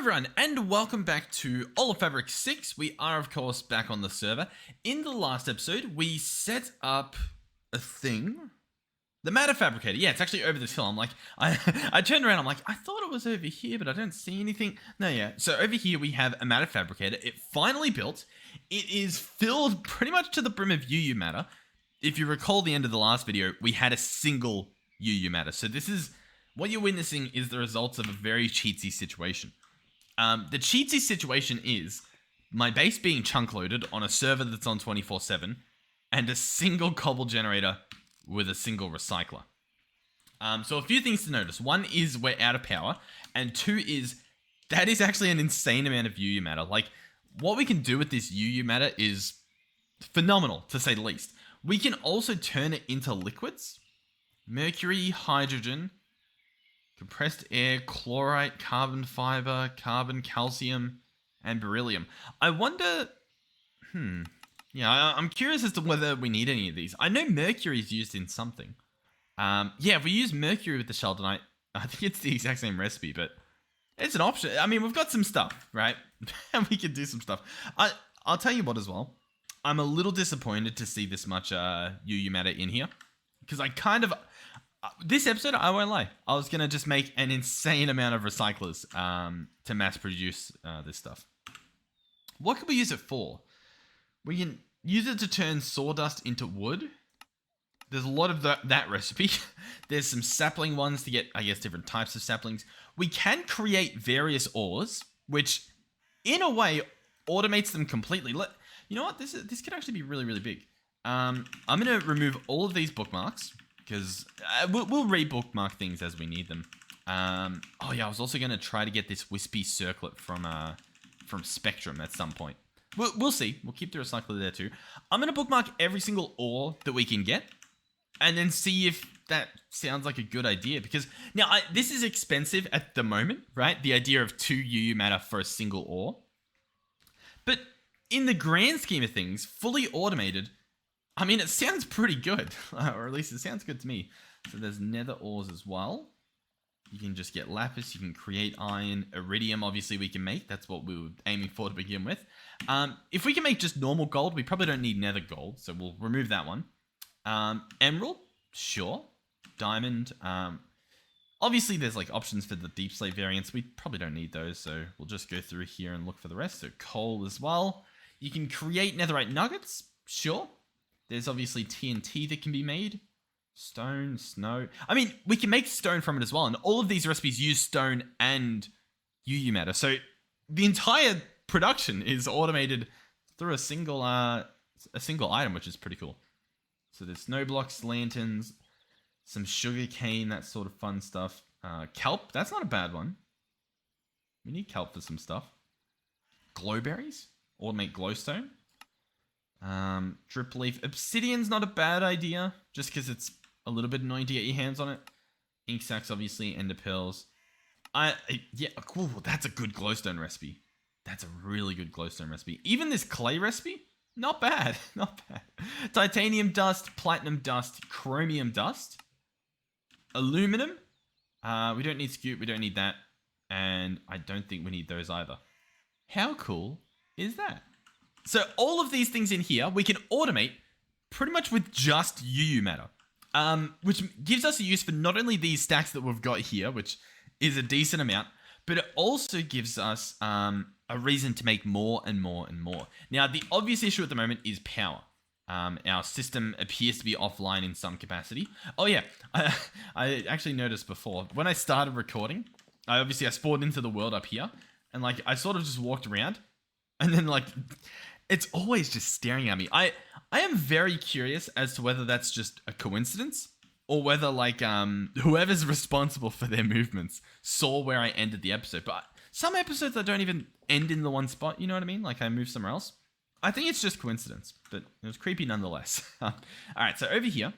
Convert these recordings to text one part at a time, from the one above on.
everyone, and welcome back to Fabric6. We are, of course, back on the server. In the last episode, we set up a thing. The matter fabricator. Yeah, it's actually over this hill. I'm like, I turned around, I'm like, I thought it was over here, but I don't see anything. No, yeah. So over here, we have a matter fabricator. It finally built. It is filled pretty much to the brim of UU matter. If you recall the end of the last video, we had a single UU matter. So this is, what you're witnessing is the results of a very cheatsy situation. The cheatsy situation is my base being chunk loaded on a server that's on 24/7 and a single cobble generator with a single recycler. So a few things to notice. One is we're out of power, and two is that is actually an insane amount of UU matter. Like, what we can do with this UU matter is phenomenal, to say the least. We can also turn it into liquids. Mercury, hydrogen, compressed air, chlorite, carbon fiber, carbon, calcium, and beryllium. I wonder... Yeah, I'm curious as to whether we need any of these. I know mercury is used in something. Yeah, if we use mercury with the sheldonite, I think it's the exact same recipe, but it's an option. I mean, we've got some stuff, right? And we can do some stuff. I'll tell you what as well. I'm a little disappointed to see this much UU matter in here, because I kind of... this episode, I won't lie, I was going to just make an insane amount of recyclers to mass produce this stuff. What could we use it for? We can use it to turn sawdust into wood. There's a lot of that recipe. There's some sapling ones to get, I guess, different types of saplings. We can create various ores, which in a way automates them completely. You know what? This could actually be really, really big. I'm going to remove all of these bookmarks, because we'll re-bookmark things as we need them. Oh yeah, I was also going to try to get this wispy circlet from Spectrum at some point. We'll see. We'll keep the recycler there too. I'm going to bookmark every single ore that we can get, and then see if that sounds like a good idea. Because now, this is expensive at the moment, right? The idea of 2 UU matter for a single ore. But in the grand scheme of things, fully automated, I mean, it sounds pretty good, or at least it sounds good to me. So there's nether ores as well. You can just get lapis, you can create iron, iridium, obviously we can make. That's what we were aiming for to begin with. If we can make just normal gold, we probably don't need nether gold, so we'll remove that one. Emerald, sure. Diamond, obviously there's like options for the deep slate variants. We probably don't need those, so we'll just go through here and look for the rest. So coal as well. You can create netherite nuggets, sure. There's obviously TNT that can be made. Stone, snow. I mean, we can make stone from it as well. And all of these recipes use stone and UU matter. So the entire production is automated through a single item, which is pretty cool. So there's snow blocks, lanterns, some sugar cane, that sort of fun stuff. Kelp, that's not a bad one. We need kelp for some stuff. Glowberries, automate glowstone. Drip leaf. Obsidian's not a bad idea, just because it's a little bit annoying to get your hands on it. Ink sacks, obviously, ender pearls. Yeah, cool. That's a good glowstone recipe. That's a really good glowstone recipe. Even this clay recipe, not bad. Not bad. Titanium dust, platinum dust, chromium dust, aluminum. We don't need scute. We don't need that. And I don't think we need those either. How cool is that? So all of these things in here, we can automate pretty much with just UU matter, which gives us a use for not only these stacks that we've got here, which is a decent amount, but it also gives us a reason to make more and more and more. Now, the obvious issue at the moment is power. Our system appears to be offline in some capacity. Oh yeah, I actually noticed before, when I started recording, I spawned into the world up here, and like I sort of just walked around, and then like... it's always just staring at me. I am very curious as to whether that's just a coincidence, or whether like whoever's responsible for their movements saw where I ended the episode. But some episodes I don't even end in the one spot, you know what I mean? Like I move somewhere else. I think it's just coincidence, but it was creepy nonetheless. Alright, so over here,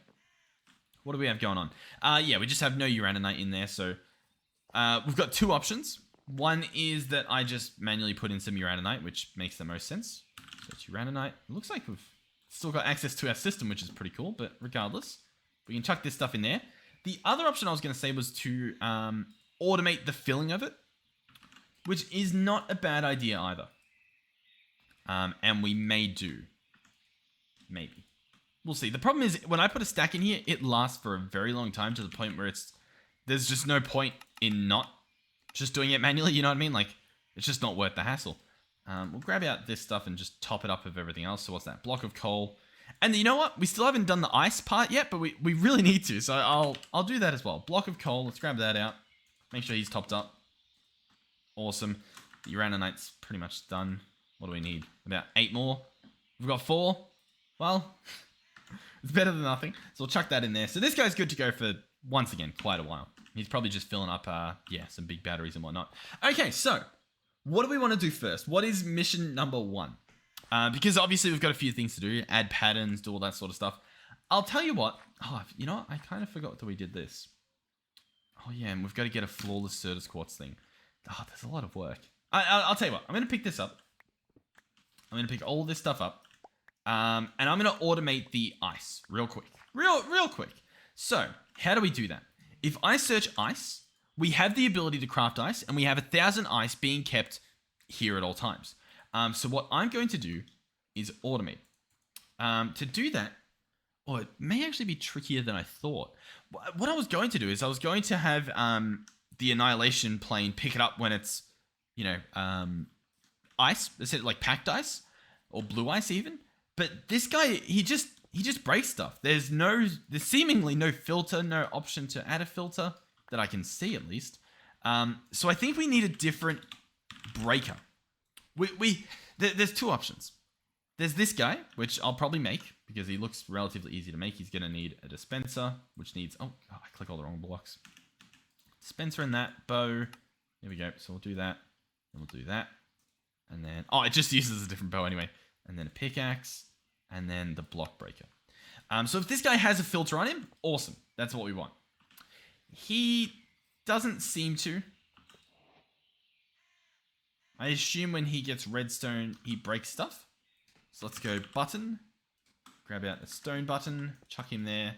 what do we have going on? Yeah, we just have no uraninite in there, so we've got two options. One is that I just manually put in some uraninite, which makes the most sense. So it's uraninite. It looks like we've still got access to our system, which is pretty cool, but regardless, we can chuck this stuff in there. The other option I was going to say was to automate the filling of it. which is not a bad idea either. And we may do. Maybe. We'll see. The problem is, when I put a stack in here, it lasts for a very long time to the point where there's just no point in not just doing it manually, you know what I mean? Like, it's just not worth the hassle. We'll grab out this stuff and just top it up with everything else. So what's that? Block of coal. And you know what? We still haven't done the ice part yet, but we really need to. So I'll do that as well. Block of coal. Let's grab that out. Make sure he's topped up. Awesome. The uranite's pretty much done. What do we need? About 8 more. We've got 4. Well, it's better than nothing. So we'll chuck that in there. So this guy's good to go for, once again, quite a while. He's probably just filling up, some big batteries and whatnot. Okay, so what do we want to do first? What is mission number 1? Because obviously we've got a few things to do. Add patterns, do all that sort of stuff. I'll tell you what. Oh, you know what? I kind of forgot that we did this. Oh, yeah, and we've got to get a flawless Certus quartz thing. Oh, there's a lot of work. I'll tell you what. I'm going to pick this up. I'm going to pick all this stuff up. And I'm going to automate the ice real quick. Real quick. So, how do we do that? If I search ice, we have the ability to craft ice, and we have 1,000 ice being kept here at all times. So what I'm going to do is automate. To do that, it may actually be trickier than I thought. What I was going to do is I was going to have the annihilation plane pick it up when it's, ice, like packed ice or blue ice even. But this guy, he just breaks stuff. There's seemingly no filter, no option to add a filter that I can see at least. So I think we need a different breaker. There's 2 options. There's this guy, which I'll probably make because he looks relatively easy to make. He's going to need a dispenser, which needs... Oh, I click all the wrong blocks. Dispenser and that. Bow. There we go. So we'll do that. And we'll do that. And then... Oh, it just uses a different bow anyway. And then a pickaxe. And then the block breaker. So if this guy has a filter on him, awesome. That's what we want. He doesn't seem to. I assume when he gets redstone, he breaks stuff. So let's go button. Grab out the stone button. Chuck him there.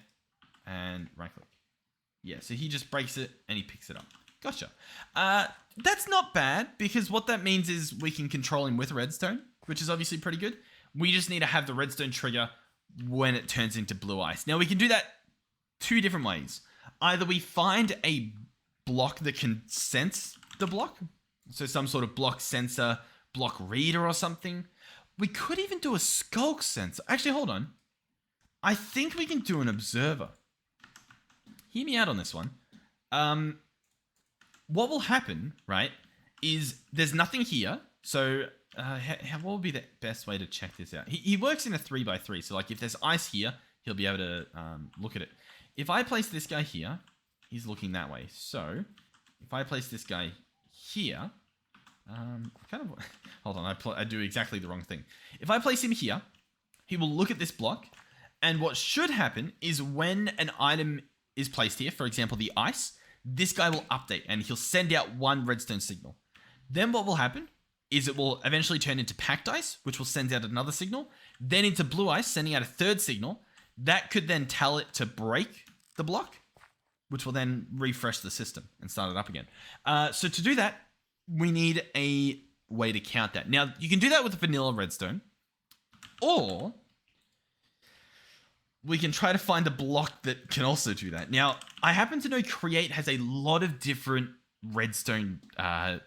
And right click. Yeah, so he just breaks it and he picks it up. Gotcha. That's not bad because what that means is we can control him with redstone, which is obviously pretty good. We just need to have the redstone trigger when it turns into blue ice. Now we can do that 2 different ways. Either we find a block that can sense the block. So some sort of block sensor, block reader or something. We could even do a skulk sensor. Actually, hold on. I think we can do an observer. Hear me out on this one. What will happen, right, is there's nothing here. So what would be the best way to check this out? He works in a 3x3. So like if there's ice here, he'll be able to look at it. If I place this guy here, he's looking that way. So if I place this guy here, hold on, I do exactly the wrong thing. If I place him here, he will look at this block, and what should happen is when an item is placed here, for example, the ice, this guy will update, and he'll send out 1 redstone signal. Then what will happen is it will eventually turn into packed ice, which will send out another signal, then into blue ice, sending out a 3rd signal. That could then tell it to break the block, which will then refresh the system and start it up again. So to do that, we need a way to count that. Now, you can do that with vanilla redstone, or we can try to find a block that can also do that. Now, I happen to know Create has a lot of different redstone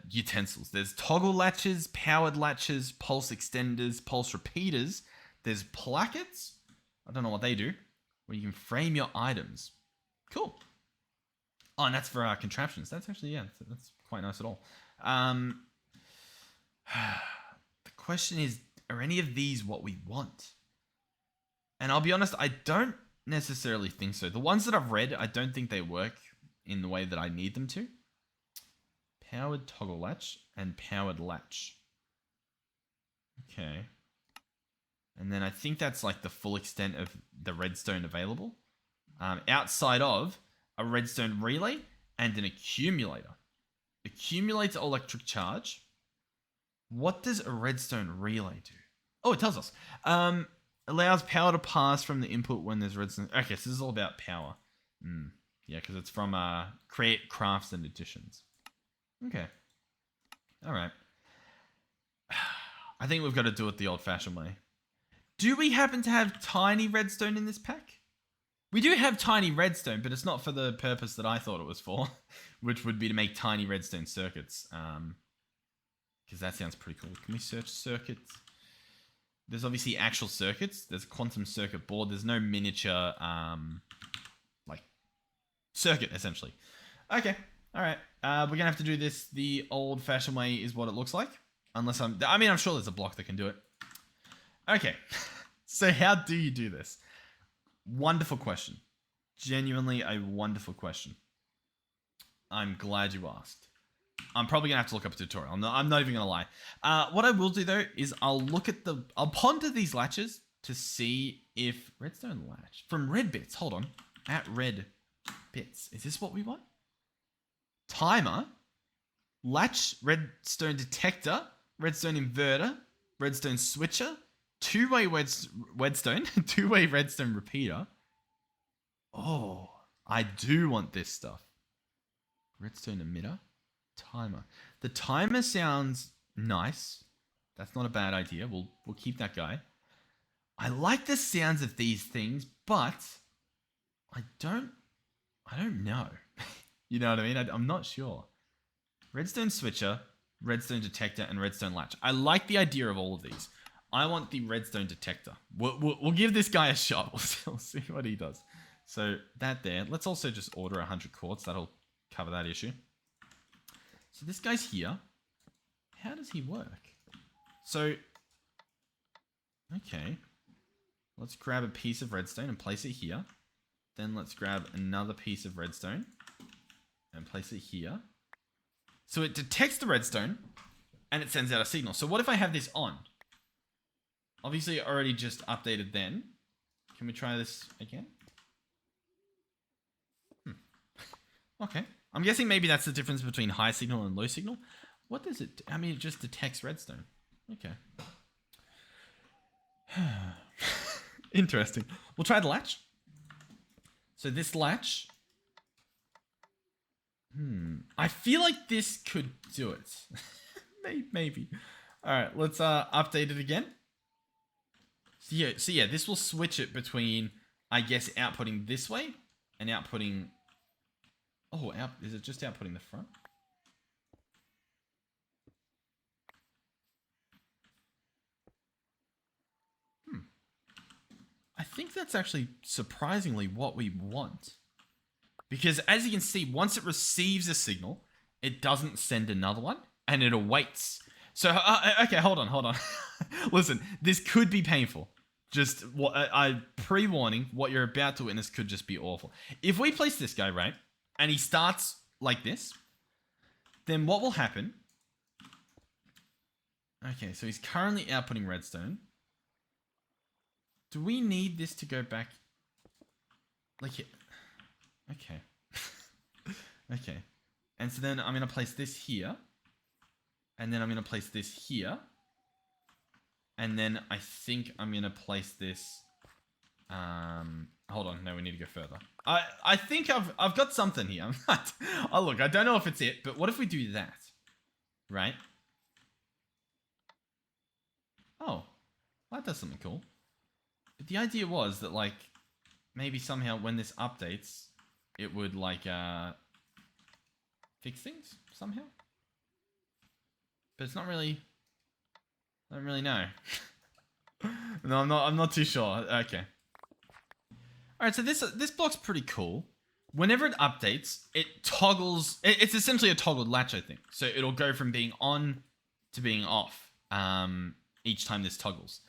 utensils. There's toggle latches, powered latches, pulse extenders, pulse repeaters. There's plackets. I don't know what they do. Where you can frame your items. Cool. Oh, and that's for our contraptions. That's actually, yeah, that's quite nice at all. The question is, are any of these what we want? And I'll be honest, I don't necessarily think so. The ones that I've read, I don't think they work in the way that I need them to. Powered toggle latch and powered latch. Okay. And then I think that's like the full extent of the redstone available. Outside of a redstone relay and an accumulator. Accumulates electric charge. What does a redstone relay do? Oh, it tells us. Allows power to pass from the input when there's redstone. Okay, so this is all about power. Yeah, because it's from Create Crafts and Additions. Okay. All right. I think we've got to do it the old-fashioned way. Do we happen to have tiny redstone in this pack? We do have tiny redstone, but it's not for the purpose that I thought it was for, which would be to make tiny redstone circuits. Because that sounds pretty cool. Can we search circuits? There's obviously actual circuits. There's a quantum circuit board. There's no miniature, like, circuit, essentially. Okay. All right. We're going to have to do this the old-fashioned way is what it looks like. Unless I'm sure there's a block that can do it. Okay. So how do you do this? Wonderful question. Genuinely a wonderful question. I'm glad you asked. I'm probably gonna have to look up a tutorial. I'm not even gonna lie. What I will do though is I'll ponder these latches to see if redstone latch from red bits. Hold on, at red bits. Is this what we want? Timer, latch, redstone detector, redstone inverter, redstone switcher, two-way redstone, two-way redstone repeater. Oh, I do want this stuff. Redstone emitter. Timer. The timer sounds nice. That's not a bad idea. We'll keep that guy. I like the sounds of these things, but I don't know. You know what I mean? I'm not sure. Redstone switcher, redstone detector, and redstone latch. I like the idea of all of these. I want the redstone detector. We'll give this guy a shot. We'll see what he does. So that there. Let's also just order 100 quartz. That'll cover that issue. So this guy's here. How does he work? So, okay. Let's grab a piece of redstone and place it here. Then let's grab another piece of redstone and place it here. So it detects the redstone and it sends out a signal. So what if I have this on? Obviously, it already just updated then. Can we try this again? Okay. I'm guessing maybe that's the difference between high signal and low signal. What does it... I mean, it just detects redstone. Okay. Interesting. We'll try the latch. So this latch... I feel like this could do it. Maybe. Alright, let's update it again. So yeah, this will switch it between, I guess, outputting this way and outputting... Oh, is it just outputting the front? I think that's actually surprisingly what we want. Because as you can see, once it receives a signal, it doesn't send another one, and it awaits. So, okay, hold on. Listen, this could be painful. Just, pre-warning, what you're about to witness could just be awful. If we place this guy, right, and he starts like this, then what will happen... Okay, so he's currently outputting redstone. Do we need this to go back... Like it... Okay. Okay. And so then I'm going to place this here. And then I'm going to place this here. And then I think I'm going to place this... hold on. No, we need to go further. I think I've got something here. Oh, look, I don't know if it's it, but what if we do that? Right? Oh. That does something cool. But the idea was that, like, maybe somehow when this updates, it would, like, fix things somehow? But it's not really... I don't really know. No, I'm not too sure. Okay. Alright, so this block's pretty cool. Whenever it updates, it toggles... It's essentially a toggled latch, I think. So it'll go from being on to being off each time this toggles.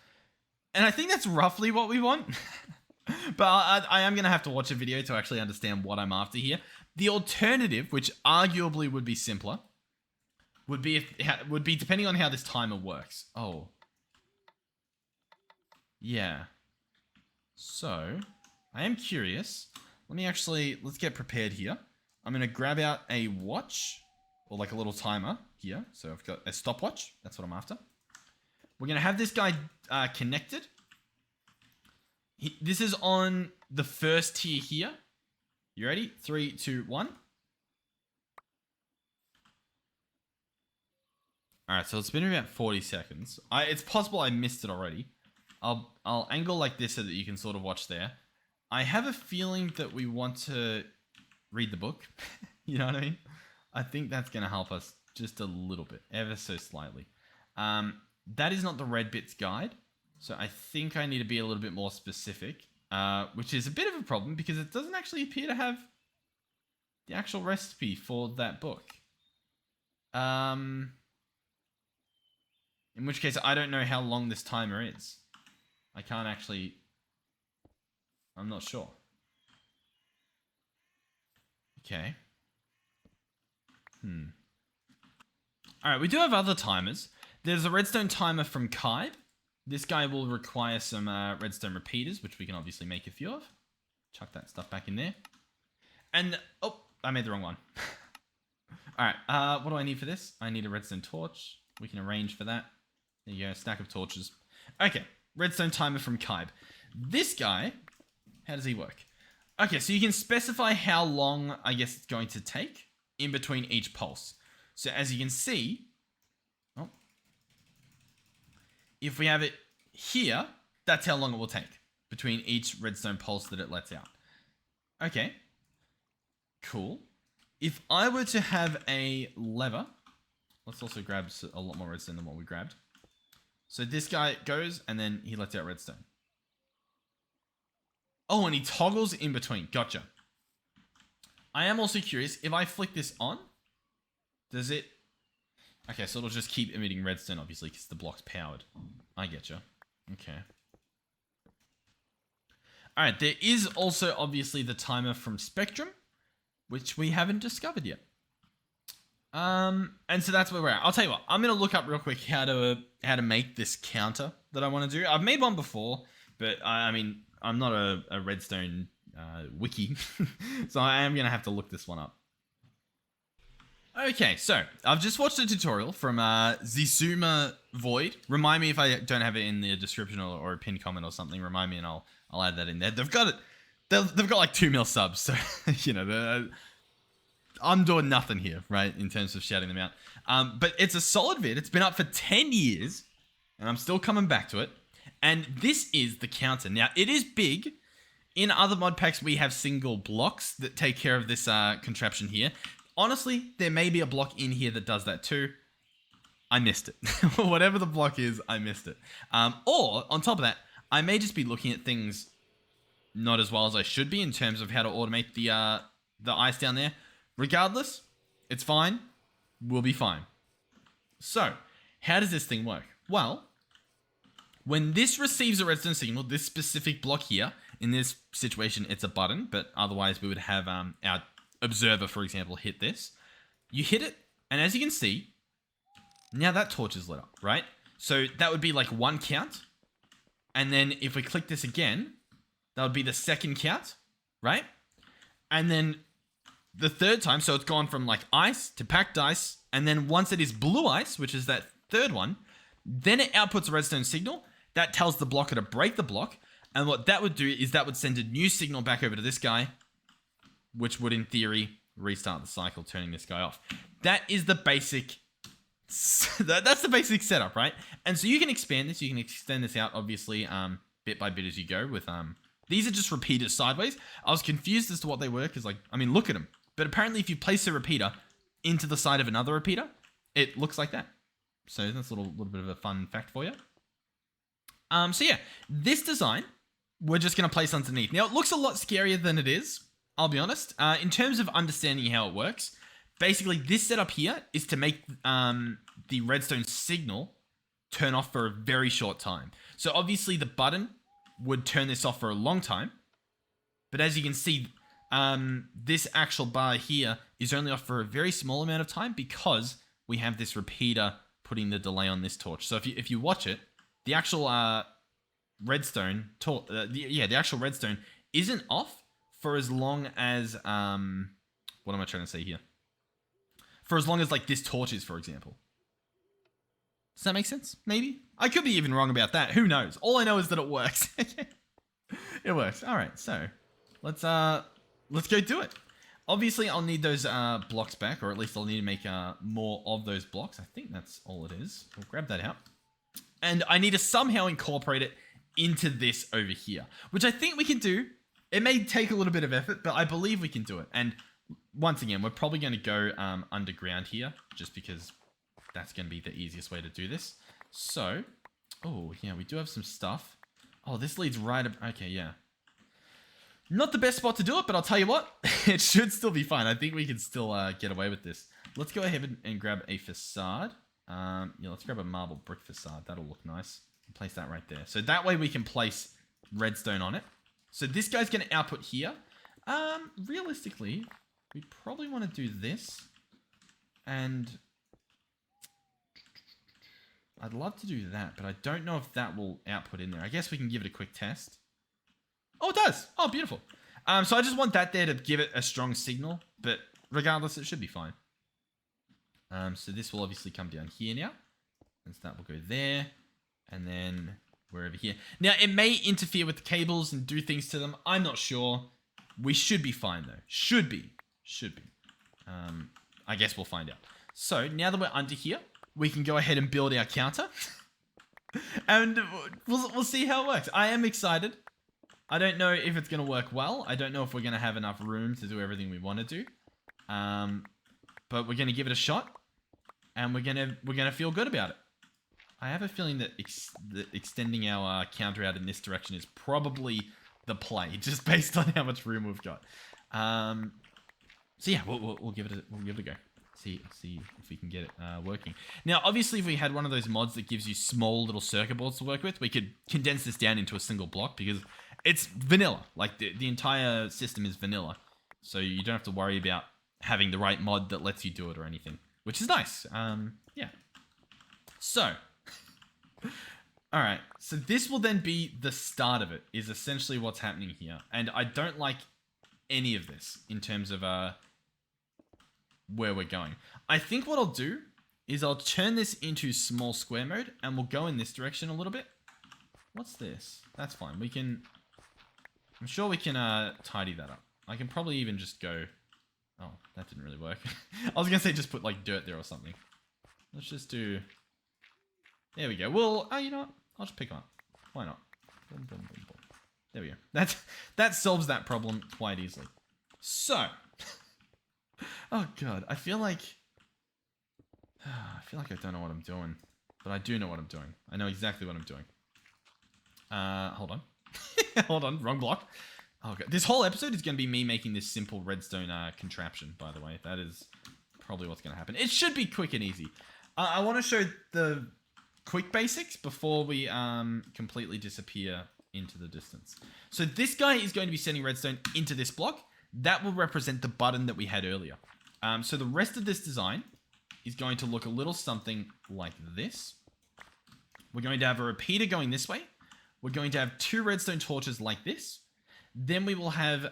And I think that's roughly what we want. But I am going to have to watch a video to actually understand what I'm after here. The alternative, which arguably would be simpler, would be depending on how this timer works. Oh. Yeah. So, I am curious. Let's get prepared here. I'm going to grab out a watch, or like a little timer here. So I've got a stopwatch. That's what I'm after. We're going to have this guy connected. This is on the first tier here. You ready? 3, 2, 1. All right, so it's been about 40 seconds. It's possible I missed it already. I'll angle like this so that you can sort of watch there. I have a feeling that we want to read the book. You know what I mean? I think that's going to help us just a little bit, ever so slightly. That is not the Red Bits guide, so I think I need to be a little bit more specific, which is a bit of a problem because it doesn't actually appear to have the actual recipe for that book. In which case, I don't know how long this timer is. I can't actually... I'm not sure. Okay. Alright, we do have other timers. There's a redstone timer from Kybe. This guy will require some redstone repeaters, which we can obviously make a few of. Chuck that stuff back in there. And... oh, I made the wrong one. Alright, what do I need for this? I need a redstone torch. We can arrange for that. There you go, stack of torches. Okay, redstone timer from Kybe. This guy, how does he work? Okay, so you can specify how long, I guess, it's going to take in between each pulse. So as you can see, oh, if we have it here, that's how long it will take between each redstone pulse that it lets out. Okay, cool. If I were to have a lever, let's also grab a lot more redstone than what we grabbed. So this guy goes and then he lets out redstone. Oh, and he toggles in between. Gotcha. I am also curious, if I flick this on, does it... okay, so it'll just keep emitting redstone, obviously, because the block's powered. I getcha. Okay. Alright, there is also, obviously, the timer from Spectrum, which we haven't discovered yet. And so that's where we're at. I'll tell you what, I'm going to look up real quick how to make this counter that I want to do. I've made one before, but I mean, I'm not a redstone wiki, so I am going to have to look this one up. Okay, so I've just watched a tutorial from Zisuma Void. Remind me if I don't have it in the description or a pinned comment or something. Remind me and I'll add that in there. They've got like 2 mil subs, so you know I'm doing nothing here, right, in terms of shouting them out. But it's a solid vid. It's been up for 10 years, and I'm still coming back to it. And this is the counter. Now, it is big. In other mod packs, we have single blocks that take care of this contraption here. Honestly, there may be a block in here that does that too. I missed it. Whatever the block is, I missed it. Or, on top of that, I may just be looking at things not as well as I should be in terms of how to automate the ice down there. Regardless, it's fine. We'll be fine. So, how does this thing work? Well, when this receives a redstone signal, this specific block here, in this situation, it's a button, but otherwise we would have our observer, for example, hit this. You hit it, and as you can see, now that torch is lit up, right? So that would be like 1 count. And then if we click this again, that would be the 2nd count, right? And then the 3rd time, so it's gone from like ice to packed ice, and then once it is blue ice, which is that 3rd one, then it outputs a redstone signal. That tells the blocker to break the block, and what that would do is that would send a new signal back over to this guy, which would in theory restart the cycle, turning this guy off. That is the basic... that's the basic setup, right? And so you can expand this, you can extend this out, obviously, bit by bit as you go with... these are just repeaters sideways. I was confused as to what they were, because, like, I mean, look at them. But apparently if you place a repeater into the side of another repeater, it looks like that. So that's a little bit of a fun fact for you. So yeah, this design, we're just going to place underneath. Now, it looks a lot scarier than it is, I'll be honest. In terms of understanding how it works, basically this setup here is to make the redstone signal turn off for a very short time. So obviously the button would turn this off for a long time. But as you can see, this actual bar here is only off for a very small amount of time because we have this repeater putting the delay on this torch. So if you watch it, the actual redstone, the actual redstone isn't off for as long as what am I trying to say here? For as long as like this torch is, for example. Does that make sense? Maybe I could be even wrong about that. Who knows? All I know is that it works. It works. All right, so let's go do it. Obviously, I'll need those blocks back, or at least I'll need to make more of those blocks. I think that's all it is. We'll grab that out. And I need to somehow incorporate it into this over here, which I think we can do. It may take a little bit of effort, but I believe we can do it. And once again, we're probably going to go underground here, just because that's going to be the easiest way to do this. So, oh, yeah, we do have some stuff. Oh, this leads right up. Okay, yeah. Not the best spot to do it, but I'll tell you what, it should still be fine. I think we can still get away with this. Let's go ahead and grab a facade. Yeah, let's grab a marble brick facade. That'll look nice. Place that right there. So that way we can place redstone on it. So this guy's going to output here. Realistically, we probably want to do this. And I'd love to do that, but I don't know if that will output in there. I guess we can give it a quick test. Oh, it does. Oh, beautiful. So I just want that there to give it a strong signal, but regardless, it should be fine. So this will obviously come down here now. And so that will go there. And then we're over here. Now, it may interfere with the cables and do things to them. I'm not sure. We should be fine, though. Should be. I guess we'll find out. So now that we're under here, we can go ahead and build our counter. And we'll see how it works. I am excited. I don't know if it's going to work well. I don't know if we're going to have enough room to do everything we want to do. But we're going to give it a shot. And we're going to feel good about it. I have a feeling that extending our counter out in this direction is probably the play, just based on how much room we've got. So yeah, we'll give it a go. See if we can get it working. Now, obviously, if we had one of those mods that gives you small little circuit boards to work with, we could condense this down into a single block because it's vanilla. Like the entire system is vanilla, so you don't have to worry about having the right mod that lets you do it or anything, which is nice. Yeah. So. All right, so this will then be the start of it, is essentially what's happening here. And I don't like any of this in terms of where we're going. I think what I'll do is I'll turn this into small square mode, and we'll go in this direction a little bit. What's this? That's fine. I'm sure we can tidy that up. I can probably even just go... Oh, that didn't really work. I was going to say just put like dirt there or something. Let's just do... There we go. Well, you know what? I'll just pick them up. Why not? Boom, boom, boom, boom. There we go. That solves that problem quite easily. So, oh god, I feel like I don't know what I'm doing, but I do know what I'm doing. I know exactly what I'm doing. Hold on, hold on, wrong block. Oh god, this whole episode is going to be me making this simple redstone contraption. By the way, that is probably what's going to happen. It should be quick and easy. I want to show the quick basics before we completely disappear into the distance. So this guy is going to be sending redstone into this block. That will represent the button that we had earlier. So the rest of this design is going to look a little something like this. We're going to have a repeater going this way. We're going to have 2 redstone torches like this. Then we will have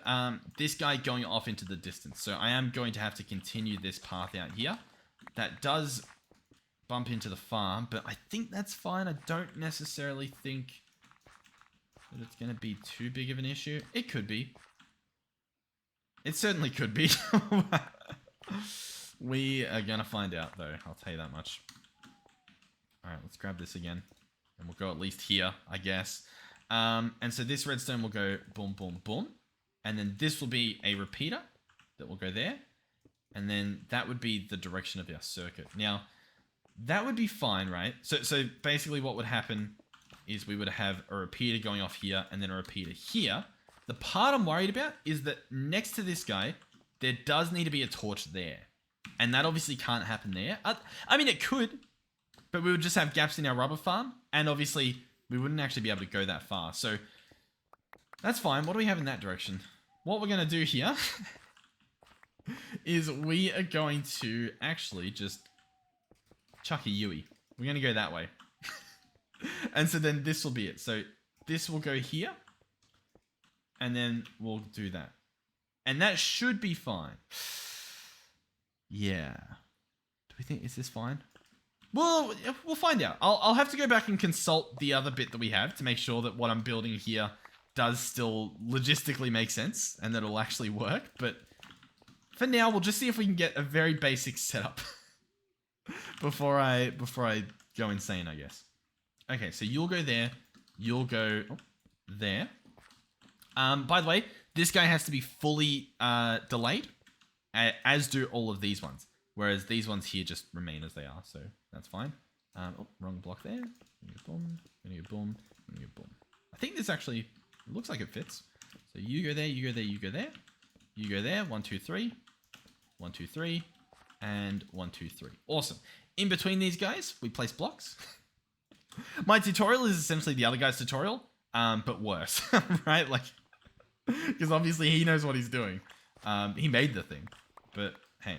this guy going off into the distance. So I am going to have to continue this path out here. That does bump into the farm, but I think that's fine. I don't necessarily think that it's going to be too big of an issue. It could be. It certainly could be. We are going to find out, though. I'll tell you that much. Alright, let's grab this again. And we'll go at least here, I guess. And so this redstone will go boom, boom, boom. And then this will be a repeater that will go there. And then that would be the direction of our circuit. Now, that would be fine, right? So basically what would happen is we would have a repeater going off here and then a repeater here. The part I'm worried about is that next to this guy, there does need to be a torch there. And that obviously can't happen there. I mean, it could, but we would just have gaps in our rubber farm. And obviously, we wouldn't actually be able to go that far. So that's fine. What do we have in that direction? What we're going to do here is we are going to actually just... chuck a Yui. We're going to go that way. And so then this will be it. So this will go here. And then we'll do that. And that should be fine. Yeah. Do we think, is this fine? Well, we'll find out. I'll have to go back and consult the other bit that we have to make sure that what I'm building here does still logistically make sense and that it'll actually work. But for now, we'll just see if we can get a very basic setup before I go insane, I guess. Okay, so you'll go there. You'll go there. By the way, this guy has to be fully delayed, as do all of these ones. Whereas these ones here just remain as they are, so that's fine. Wrong block there. Boom, boom, boom. I think this actually looks like it fits. So you go there, you go there, you go there. You go there, 1, 2, 3. 1, 2, 3. And 1, 2, 3. Awesome. In between these guys, we place blocks. My tutorial is essentially the other guy's tutorial, but worse, right? Like, because obviously he knows what he's doing. He made the thing, but hey,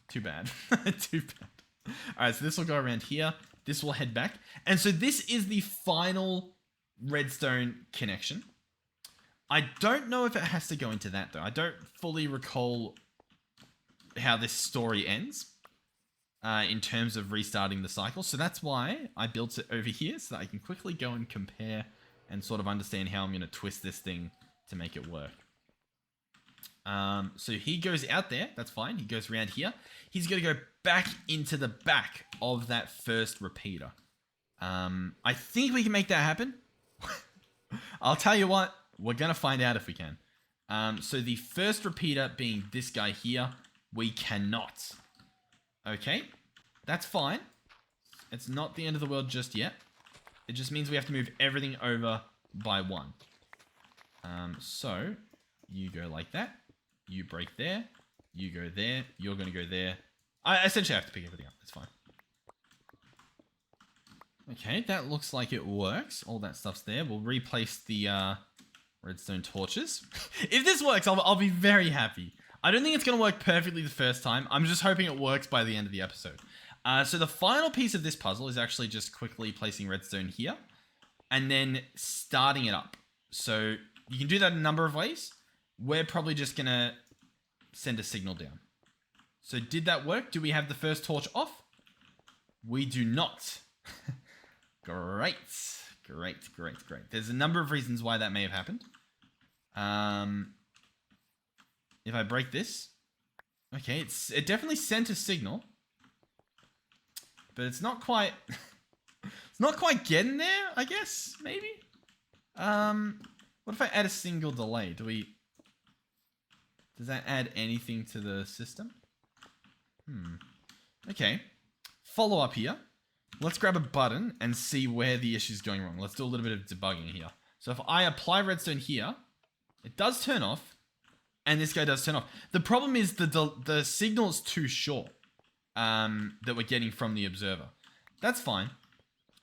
too bad. Too bad. All right, so this will go around here. This will head back. And so this is the final redstone connection. I don't know if it has to go into that, though. I don't fully recall how this story ends in terms of restarting the cycle. So that's why I built it over here so that I can quickly go and compare and sort of understand how I'm going to twist this thing to make it work. So he goes out there. That's fine. He goes around here. He's going to go back into the back of that first repeater. I think we can make that happen. I'll tell you what. We're going to find out if we can. So the first repeater being this guy here, we cannot. Okay. That's fine. It's not the end of the world just yet. It just means we have to move everything over by 1. So you go like that. You break there. You go there. You're going to go there. I essentially have to pick everything up. That's fine. Okay, that looks like it works. All that stuff's there. We'll replace the redstone torches. If this works, I'll be very happy. I don't think it's going to work perfectly the first time. I'm just hoping it works by the end of the episode. So the final piece of this puzzle is actually just quickly placing redstone here and then starting it up. So you can do that a number of ways. We're probably just going to send a signal down. So did that work? Do we have the first torch off? We do not. Great. Great. There's a number of reasons why that may have happened. If I break this, okay, it definitely sent a signal, but it's not quite, it's not quite getting there, I guess, maybe? What if I add a single delay? Does that add anything to the system? Okay, follow up here. Let's grab a button and see where the issue's going wrong. Let's do a little bit of debugging here. So if I apply redstone here, it does turn off, and this guy does turn off. The problem is the signal's too short that we're getting from the observer. That's fine.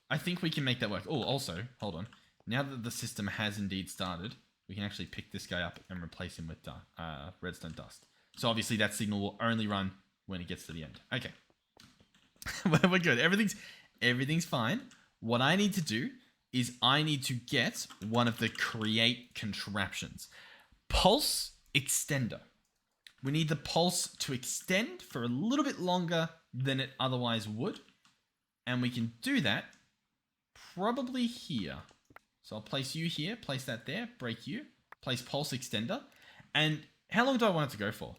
I think we can make that work. Oh, also, hold on. Now that the system has indeed started, we can actually pick this guy up and replace him with redstone dust. So obviously that signal will only run when it gets to the end. Okay. We're good. Everything's fine. What I need to do is I need to get one of the create contraptions. Pulse extender. We need the pulse to extend for a little bit longer than it otherwise would. And we can do that probably here. So I'll place you here, place that there, break you, place pulse extender. And how long do I want it to go for?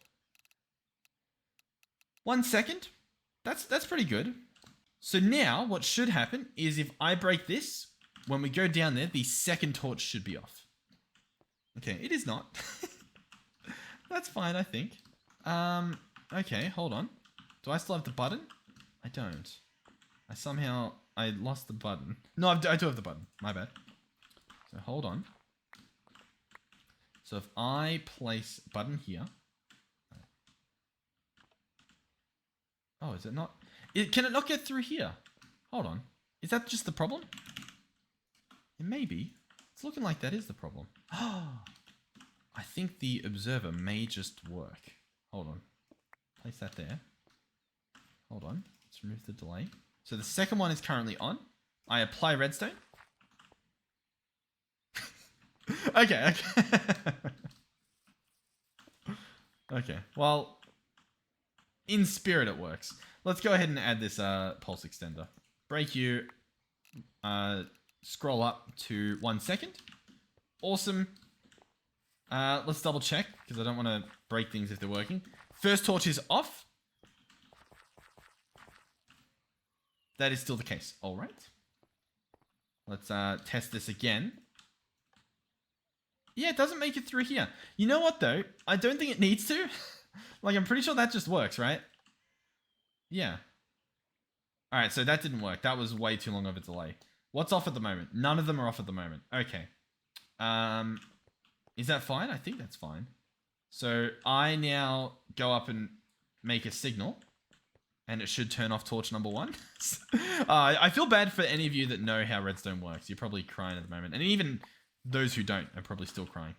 1 second. That's pretty good. So now what should happen is if I break this, when we go down there, the second torch should be off. Okay, it is not. That's fine, I think. Okay, hold on. Do I still have the button? I don't. I lost the button. No, I do have the button. My bad. So hold on. So if I place button here. Oh, is it not? Can it not get through here? Hold on. Is that just the problem? It may be. It's looking like that is the problem. I think the observer may just work. Hold on. Place that there. Hold on. Let's remove the delay. So the second one is currently on. I apply redstone. Okay. Okay. Well, in spirit it works. Let's go ahead and add this pulse extender. Break you. Scroll up to 1 second. Awesome. Let's double check because I don't want to break things if they're working. First torch is off. That is still the case. All right. Let's test this again. Yeah, it doesn't make it through here. You know what, though? I don't think it needs to. Like, I'm pretty sure that just works, right? Yeah. All right, so that didn't work. That was way too long of a delay. What's off at the moment? None of them are off at the moment. Okay. Is that fine? I think that's fine. So I now go up and make a signal. And it should turn off torch number 1. I feel bad for any of you that know how redstone works. You're probably crying at the moment. And even those who don't are probably still crying.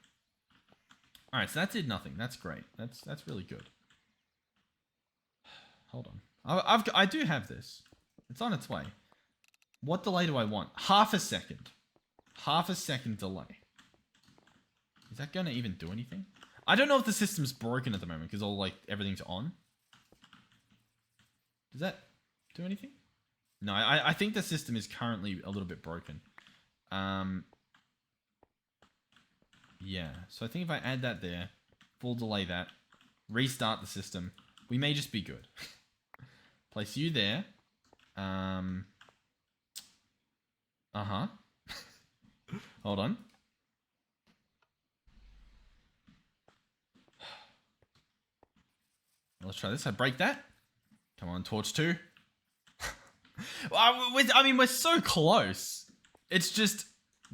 All right, so that did nothing. That's great. That's really good. Hold on. I do have this. It's on its way. What delay do I want? Half a second. Half a second delay. Is that going to even do anything? I don't know if the system's broken at the moment because all like everything's on. Does that do anything? No, I think the system is currently a little bit broken. Yeah, so I think if I add that there, full delay that, restart the system, we may just be good. Place you there. Hold on. Let's try this. I break that. Come on, torch 2. I mean, we're so close. It's just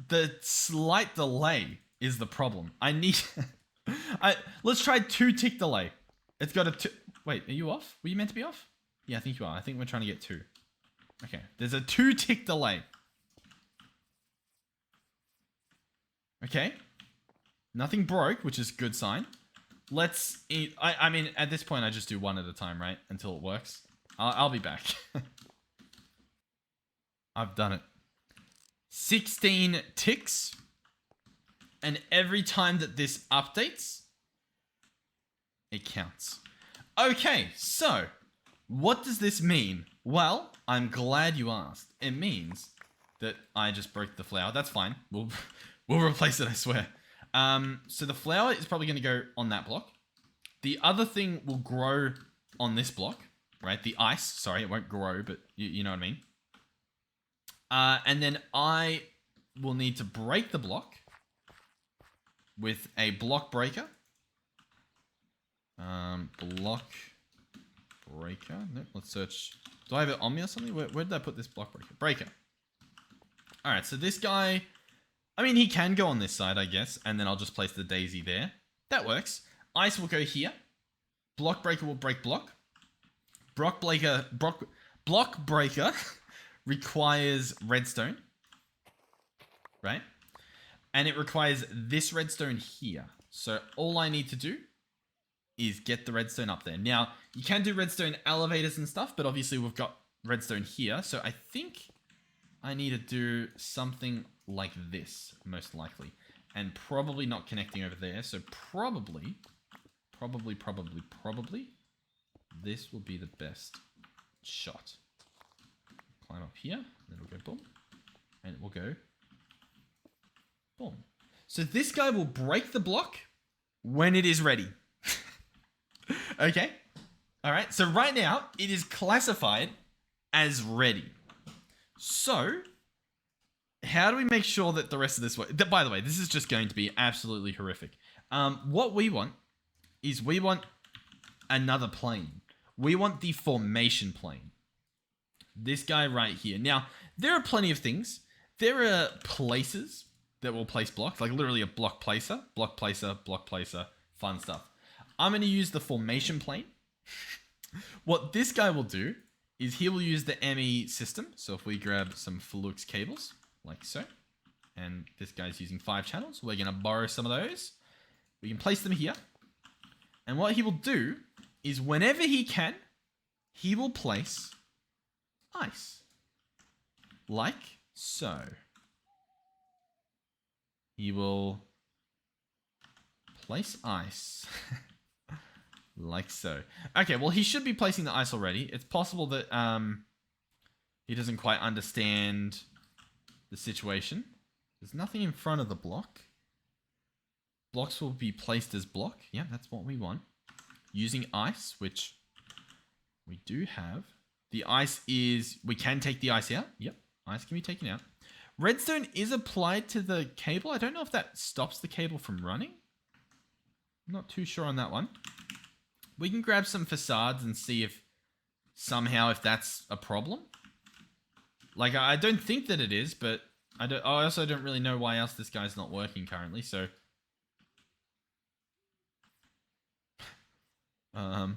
the slight delay is the problem. I need... let's try 2 tick delay. It's got a 2... Wait, are you off? Were you meant to be off? Yeah, I think you are. I think we're trying to get 2. Okay, there's a 2 tick delay. Okay. Nothing broke, which is a good sign. Let's eat... I mean, at this point, I just do 1 at a time, right? Until it works. I'll be back. I've done it. 16 ticks. And every time that this updates, it counts. Okay, so what does this mean? Well, I'm glad you asked. It means that I just broke the flower. That's fine. We'll replace it, I swear. So the flower is probably going to go on that block. The other thing will grow on this block, right? The ice. Sorry, it won't grow, but you know what I mean. And then I will need to break the block with a block breaker. Block breaker. Nope, let's search. Do I have it on me or something? Where did I put this block breaker? Breaker. All right, so this guy, I mean, he can go on this side, I guess, and then I'll just place the daisy there. That works. Ice will go here. Block breaker will break block. Block breaker requires redstone, right? And it requires this redstone here. So all I need to do is get the redstone up there. Now, you can do redstone elevators and stuff, but obviously we've got redstone here. So I think I need to do something like this, most likely. And probably not connecting over there. So probably, this will be the best shot. Climb up here, and then it'll go boom. And it will go boom. So this guy will break the block when it is ready. Okay. All right. So right now it is classified as ready. So how do we make sure that the rest of this works? By the way, this is just going to be absolutely horrific. What we want is we want another plane. We want the formation plane. This guy right here. Now, there are plenty of things. There are places that will place blocks, like literally a block placer, fun stuff. I'm going to use the formation plane. What this guy will do is he will use the ME system. So if we grab some flux cables, like so, and this guy's using 5 channels, we're going to borrow some of those. We can place them here. And what he will do is whenever he can, he will place ice. Like so. He will place ice. Like so. Okay, well, he should be placing the ice already. It's possible that he doesn't quite understand the situation. There's nothing in front of the block. Blocks will be placed as block. Yeah, that's what we want. using ice, which we do have. The ice is, we can take the ice out. Yep, ice can be taken out. Redstone is applied to the cable. I don't know if that stops the cable from running. I'm not too sure on that one. We can grab some facades and see if somehow if that's a problem. Like, I don't think that it is, but I also don't really know why else this guy's not working currently, so... I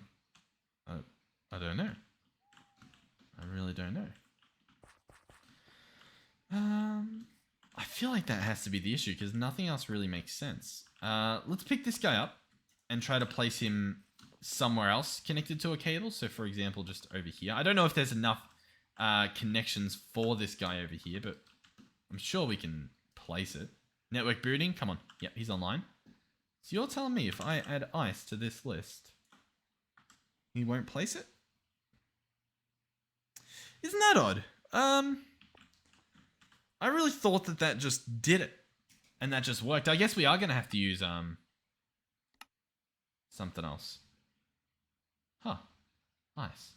don't know. I really don't know. I feel like that has to be the issue because nothing else really makes sense. Let's pick this guy up and try to place him somewhere else connected to a cable. So for example, just over here. I don't know if there's enough connections for this guy over here, but I'm sure we can place it. Network booting, come on. Yep, he's online. So you're telling me if I add ice to this list, he won't place it? Isn't that odd? I really thought that that just did it. And that just worked. I guess we are going to have to use something else. Huh. Ice.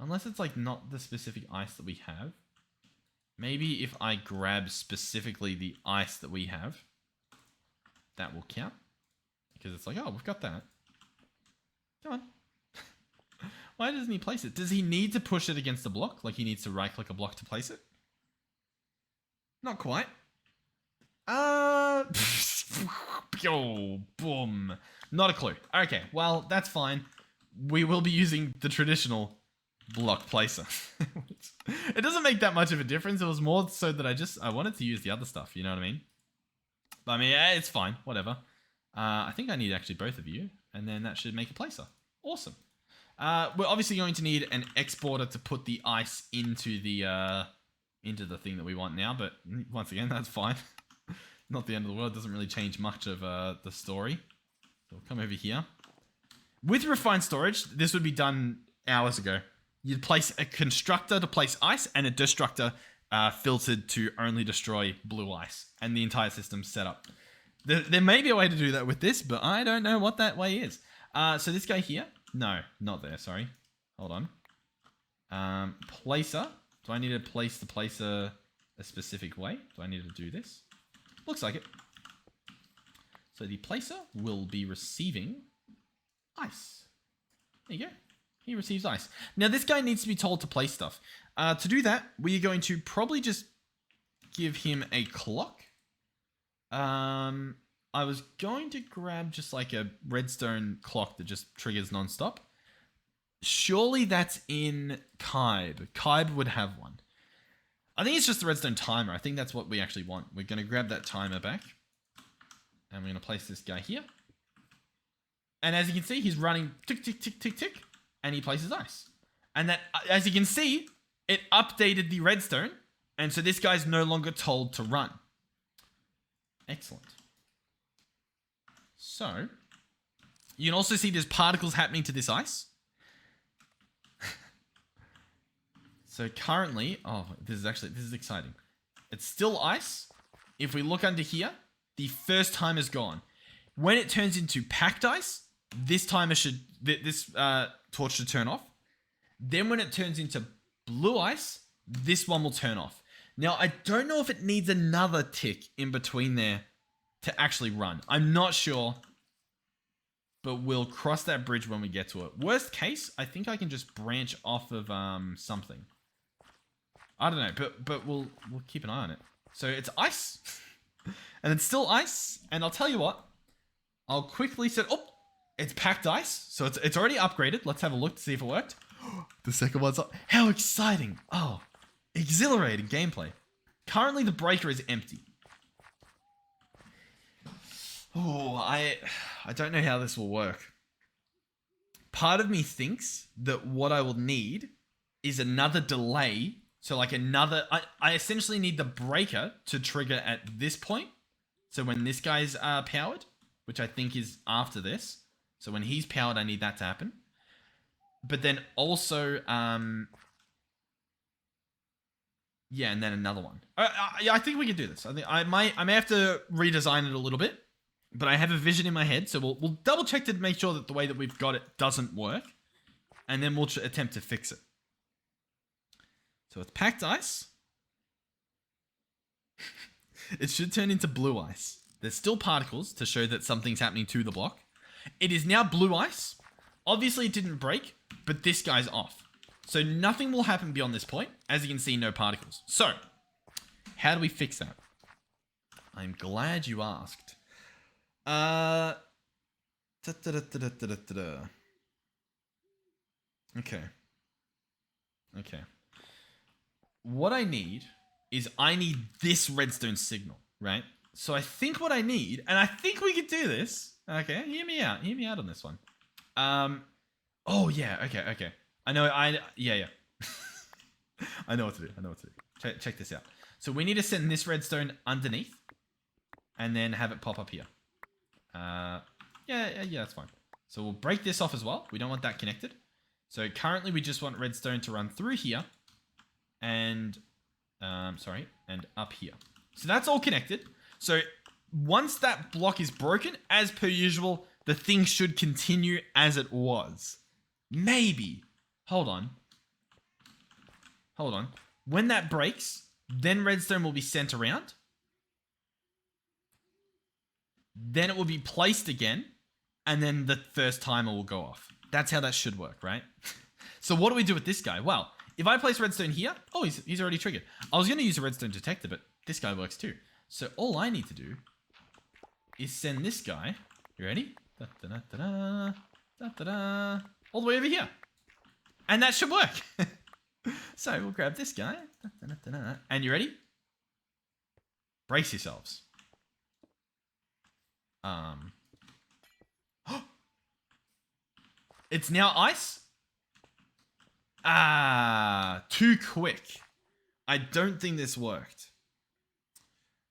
Unless it's like not the specific ice that we have. Maybe if I grab specifically the ice that we have, that will count. Because it's like, oh, we've got that. Come on. Why doesn't he place it? Does he need to push it against the block? Like he needs to right-click a block to place it? Not quite. Oh, boom. Not a clue. Okay, well, that's fine. We will be using the traditional block placer. It doesn't make that much of a difference. It was more so that I wanted to use the other stuff, you know what I mean? But I mean, yeah, it's fine, whatever. I think I need actually both of you, and then that should make a placer. Awesome. We're obviously going to need an exporter to put the ice into the thing that we want now, but once again, that's fine. Not the end of the world. It doesn't really change much of the story. So we'll come over here. With refined storage, this would be done hours ago. You'd place a constructor to place ice and a destructor filtered to only destroy blue ice, and the entire system's set up. There may be a way to do that with this, but I don't know what that way is. So this guy here, no, not there, sorry. Hold on. Placer. Do I need to place the placer a specific way? Do I need to do this? Looks like it. So the placer will be receiving ice. There you go. He receives ice. Now this guy needs to be told to place stuff. To do that, we are going to probably just give him a clock. I was going to grab just like a redstone clock that just triggers non-stop. Surely that's in Kybe. Kybe would have one. I think it's just the redstone timer. I think that's what we actually want. We're going to grab that timer back. And we're going to place this guy here. And as you can see, he's running tick, tick, tick, tick, tick. And he places ice. And that, as you can see, it updated the redstone. And so this guy's no longer told to run. Excellent. So, you can also see there's particles happening to this ice. So currently, oh, this is exciting. It's still ice. If we look under here, the first timer is gone. When it turns into packed ice, this torch should turn off. Then when it turns into blue ice, this one will turn off. Now, I don't know if it needs another tick in between there to actually run. I'm not sure, but we'll cross that bridge when we get to it. Worst case, I think I can just branch off of something. I don't know, but we'll keep an eye on it. So it's ice, and it's still ice. And I'll tell you what, I'll quickly set. Oh, it's packed ice, so it's already upgraded. Let's have a look to see if it worked. The second one's up. How exciting! Oh, exhilarating gameplay. Currently, the breaker is empty. Oh, I don't know how this will work. Part of me thinks that what I will need is another delay. So like another, I essentially need the breaker to trigger at this point. So when this guy's powered, which I think is after this. So when he's powered, I need that to happen. But then also, yeah, and then another one. I think we can do this. I think I may have to redesign it a little bit. but I have a vision in my head, so we'll double check to make sure that the way that we've got it doesn't work, and then we'll attempt to fix it. So it's packed ice. It should turn into blue ice. There's still particles to show that something's happening to the block. It is now blue ice. Obviously it didn't break, but this guy's off. So nothing will happen beyond this point. As you can see, no particles. So, how do we fix that? I'm glad you asked. Okay. What I need is this redstone signal, right? So I think what I need, and I think we could do this. Okay, hear me out. Hear me out on this one. Oh yeah, okay. I know, yeah. I know what to do. Check this out. So we need to send this redstone underneath and then have it pop up here. Yeah, that's fine. So we'll break this off as well. We don't want that connected. So currently we just want redstone to run through here and, and up here. So that's all connected. So once that block is broken, as per usual, the thing should continue as it was. Maybe. Hold on. When that breaks, then redstone will be sent around. Then it will be placed again. And then the first timer will go off. That's how that should work, right? So what do we do with this guy? Well, if I place redstone here... Oh, he's already triggered. I was going to use a redstone detector, but this guy works too. So all I need to do is send this guy... You ready? All the way over here. And that should work. So we'll grab this guy. And you ready? Brace yourselves. It's now ice. Too quick. I don't think this worked.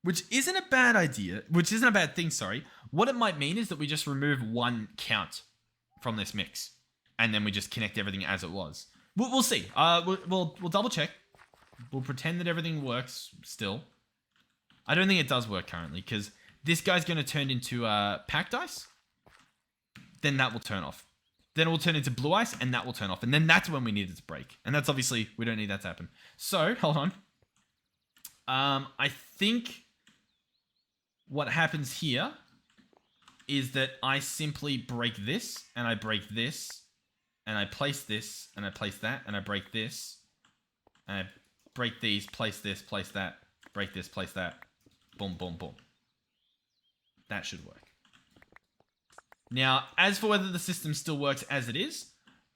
Which isn't a bad idea. Which isn't a bad thing, sorry. What it might mean is that we just remove one count from this mix. And then we just connect everything as it was. We'll see. We'll double check. We'll pretend that everything works still. I don't think it does work currently, because this guy's going to turn into packed ice. Then that will turn off. Then it will turn into blue ice, and that will turn off. And then that's when we need it to break. And that's obviously, we don't need that to happen. So, hold on. I think what happens here is that I simply break this, and I break this, and I place this, and I place that, and I break this, and I break these, place this, place that, break this, place that, boom, boom, boom. That should work. Now, as for whether the system still works as it is,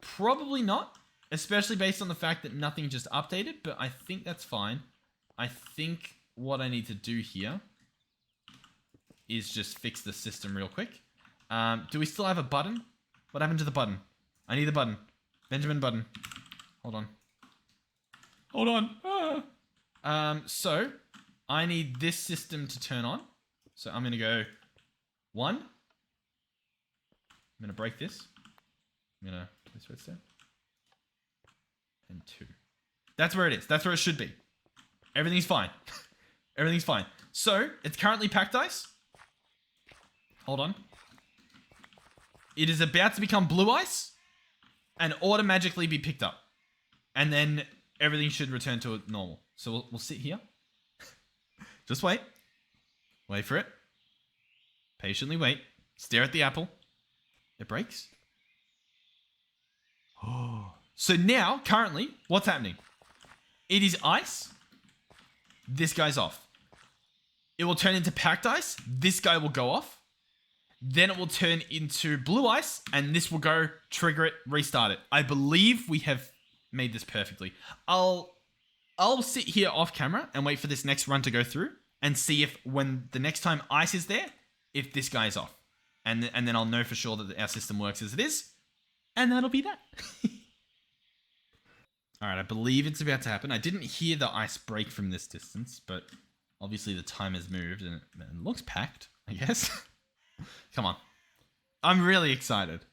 probably not, especially based on the fact that nothing just updated, but I think that's fine. I think what I need to do here is just fix the system real quick. Do we still have a button? What happened to the button? I need the button. Benjamin button. Hold on. Hold on. So, I need this system to turn on. So I'm going to go 1. I'm going to break this. I'm going to place redstone. And 2. That's where it is. That's where it should be. Everything's fine. Everything's fine. So, it's currently packed ice. Hold on. It is about to become blue ice and automatically be picked up. And then everything should return to normal. So we'll sit here. Just wait. Wait for it. Patiently wait. Stare at the apple. It breaks. Oh. So now, currently, what's happening? It is ice. This guy's off. It will turn into packed ice. This guy will go off. Then it will turn into blue ice, and this will go, trigger it, restart it. I believe we have made this perfectly. I'll sit here off camera and wait for this next run to go through and see if when the next time ice is there, if this guy is off. And then I'll know for sure that our system works as it is. And that'll be that. All right, I believe it's about to happen. I didn't hear the ice break from this distance, but obviously the time has moved and it looks packed, I guess. Come on. I'm really excited.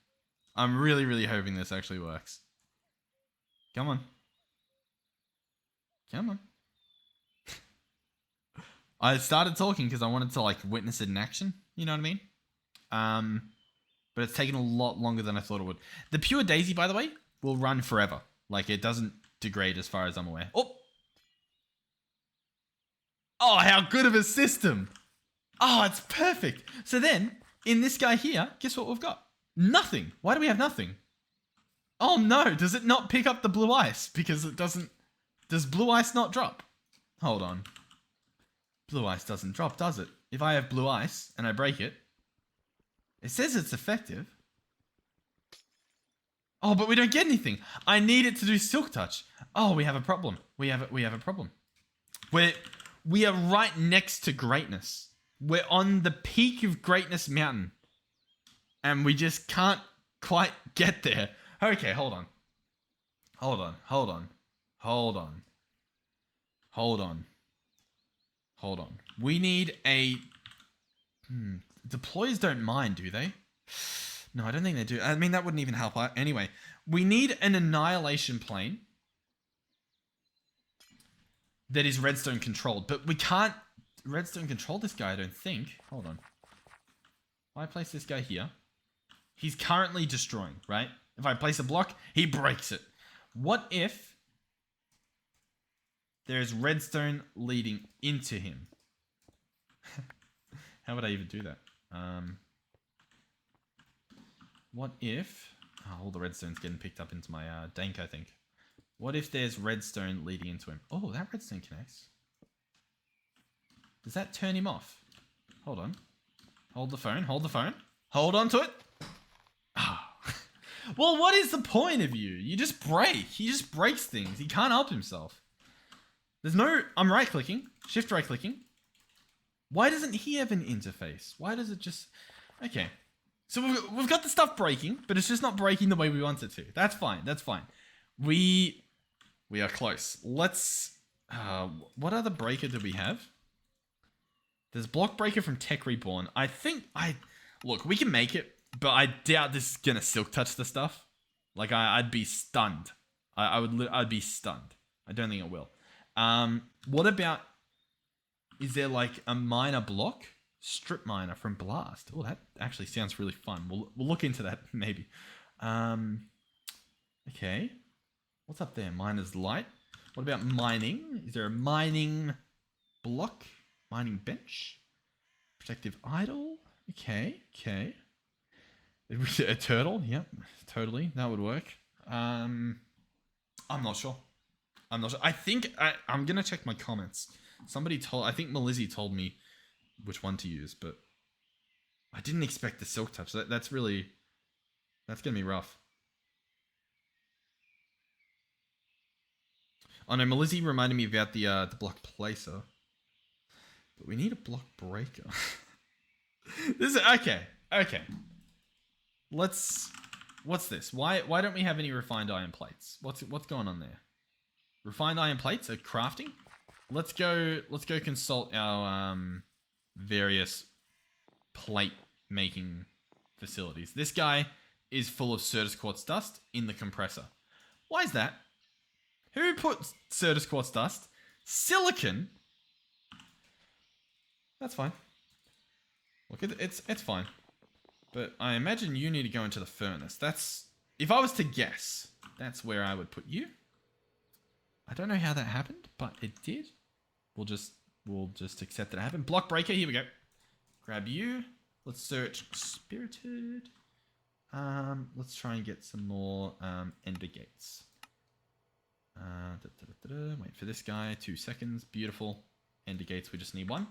I'm really, really hoping this actually works. Come on. Come on. I started talking because I wanted to like witness it in action. You know what I mean? But it's taken a lot longer than I thought it would. The pure daisy, by the way, will run forever. Like, it doesn't degrade as far as I'm aware. Oh! Oh, how good of a system! Oh, it's perfect! So then, in this guy here, guess what we've got? Nothing! Why do we have nothing? Oh no, does it not pick up the blue ice? Because it doesn't... Does blue ice not drop? Hold on. Blue ice doesn't drop, does it? If I have blue ice and I break it, it says it's effective. Oh, but we don't get anything. I need it to do silk touch. Oh, we have a problem. We have a problem. We are right next to greatness. We're on the peak of Greatness Mountain. And we just can't quite get there. Okay, hold on. Hold on. Hold on. Hold on. Hold on. Hold on. We need a... Deployers don't mind, do they? No, I don't think they do. I mean, that wouldn't even help out. Anyway, we need an annihilation plane that is redstone controlled. But we can't redstone control this guy, I don't think. Hold on. If I place this guy here, he's currently destroying, right? If I place a block, he breaks it. What if there's redstone leading into him? How would I even do that? What if... Oh, all the redstone's getting picked up into my dank, I think. What if there's redstone leading into him? Oh, that redstone connects. Does that turn him off? Hold on. Hold the phone. Hold the phone. Hold on to it. Oh. Well, what is the point of you? You just break. He just breaks things. He can't help himself. There's no... I'm right-clicking. Shift right-clicking. Why doesn't he have an interface? Why does it just... Okay. So we've got the stuff breaking, but it's just not breaking the way we want it to. That's fine. That's fine. We are close. Let's... what other breaker do we have? There's block breaker from Tech Reborn. I think look, we can make it, but I doubt this is gonna silk touch the stuff. Like I'd be stunned. I'd be stunned. I don't think it will. What about? Is there like a miner block? Strip miner from Blast. Oh, that actually sounds really fun. We'll look into that maybe. Okay. What's up there? Miner's light. What about mining? Is there a mining block? Mining bench? Protective idol? Okay, okay. A turtle? Yep, totally. That would work. I'm not sure. I'm not sure. I think I'm gonna check my comments. I think Melizzy told me which one to use, but I didn't expect the silk touch. That's gonna be rough. Oh no, Melizzy reminded me about the block placer. But we need a block breaker. Okay. What's this? Why don't we have any refined iron plates? What's going on there? Refined iron plates are crafting. Let's go consult our various plate making facilities. This guy is full of Certus quartz dust in the compressor. Why is that? Who put Certus quartz dust? Silicon? That's fine. Look, it's fine. But I imagine you need to go into the furnace. If I was to guess, that's where I would put you. I don't know how that happened, but it did. We'll just accept that it happened. Block breaker, here we go. Grab you. Let's search spirited. Let's try and get some more ender gates. Wait for this guy. 2 seconds. Beautiful. Ender gates, we just need 1.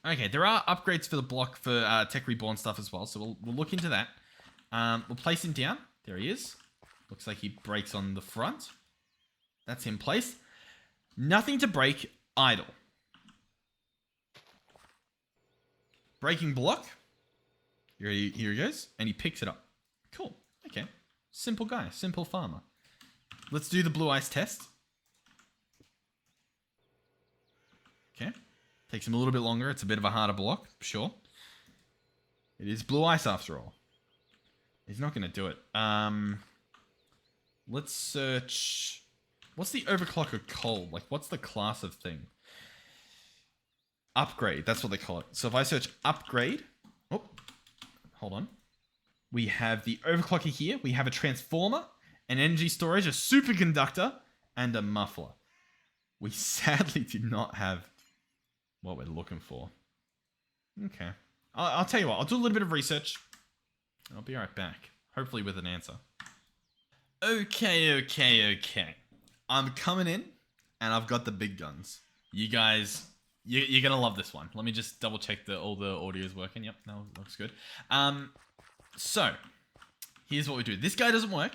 Okay, there are upgrades for the block for Tech Reborn stuff as well, so we'll look into that. We'll place him down. There he is. Looks like he breaks on the front. That's in place. Nothing to break. Idle. Breaking block. Here he goes, and he picks it up. Cool. Okay. Simple guy. Simple farmer. Let's do the blue ice test. Okay. Takes him a little bit longer. It's a bit of a harder block, sure. It is blue ice after all. He's not going to do it. Let's search... What's the overclocker cold? Like, what's the class of thing? Upgrade. That's what they call it. So if I search upgrade... Oh, Hold on. We have the overclocker here. We have a transformer, an energy storage, a superconductor, and a muffler. We sadly did not have what we're looking for. Okay. I'll tell you what. I'll do a little bit of research. I'll be right back. Hopefully with an answer. Okay. I'm coming in, and I've got the big guns. You guys, you're going to love this one. Let me just double check that all the audio is working. Yep, that looks good. So, here's what we do. This guy doesn't work.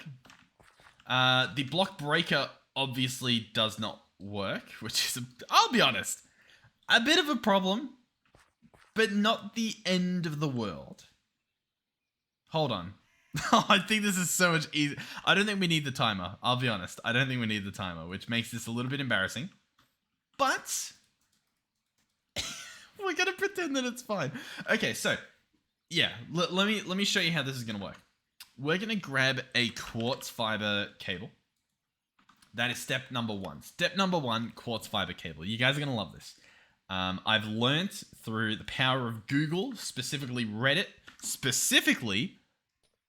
The block breaker obviously does not work, which is, I'll be honest, a bit of a problem, but not the end of the world. Hold on. I think this is so much easier. I don't think we need the timer. I'll be honest. I don't think we need the timer, which makes this a little bit embarrassing. But we're going to pretend that it's fine. Okay, so yeah, let me show you how this is going to work. We're going to grab a quartz fiber cable. That is step number one. Step number one, quartz fiber cable. You guys are going to love this. I've learnt through the power of Google, specifically Reddit, specifically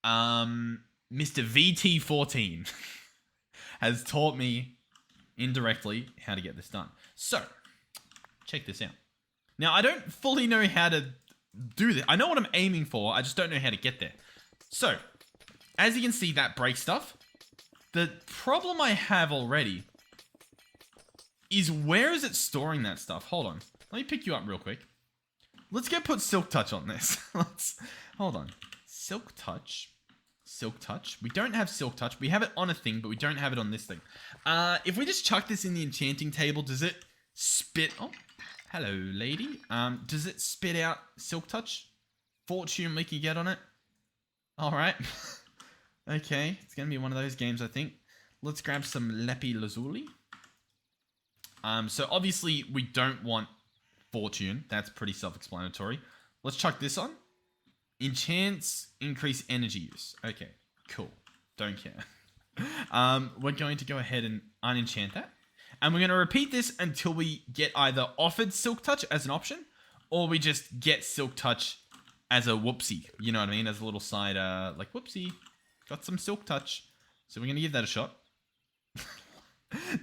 Mr. VT14 has taught me indirectly how to get this done. So, check this out. Now, I don't fully know how to do this. I know what I'm aiming for, I just don't know how to get there. So, as you can see, that breaks stuff. The problem I have already is where is it storing that stuff? Hold on. Let me pick you up real quick. Let's go put Silk Touch on this. Hold on. Silk Touch. Silk Touch. We don't have Silk Touch. We have it on a thing, but we don't have it on this thing. If we just chuck this in the enchanting table, does it spit... Oh, hello, lady. Does it spit out Silk Touch? Fortune we can get on it. All right. Okay. It's going to be one of those games, I think. Let's grab some Lepi Lazuli. So obviously we don't want Fortune. That's pretty self-explanatory. Let's chuck this on. Enchants increase energy use. Okay, cool. Don't care. We're going to go ahead and unenchant that. And we're going to repeat this until we get either offered Silk Touch as an option, or we just get Silk Touch as a whoopsie. You know what I mean? As a little side, like, whoopsie, got some Silk Touch. So we're going to give that a shot.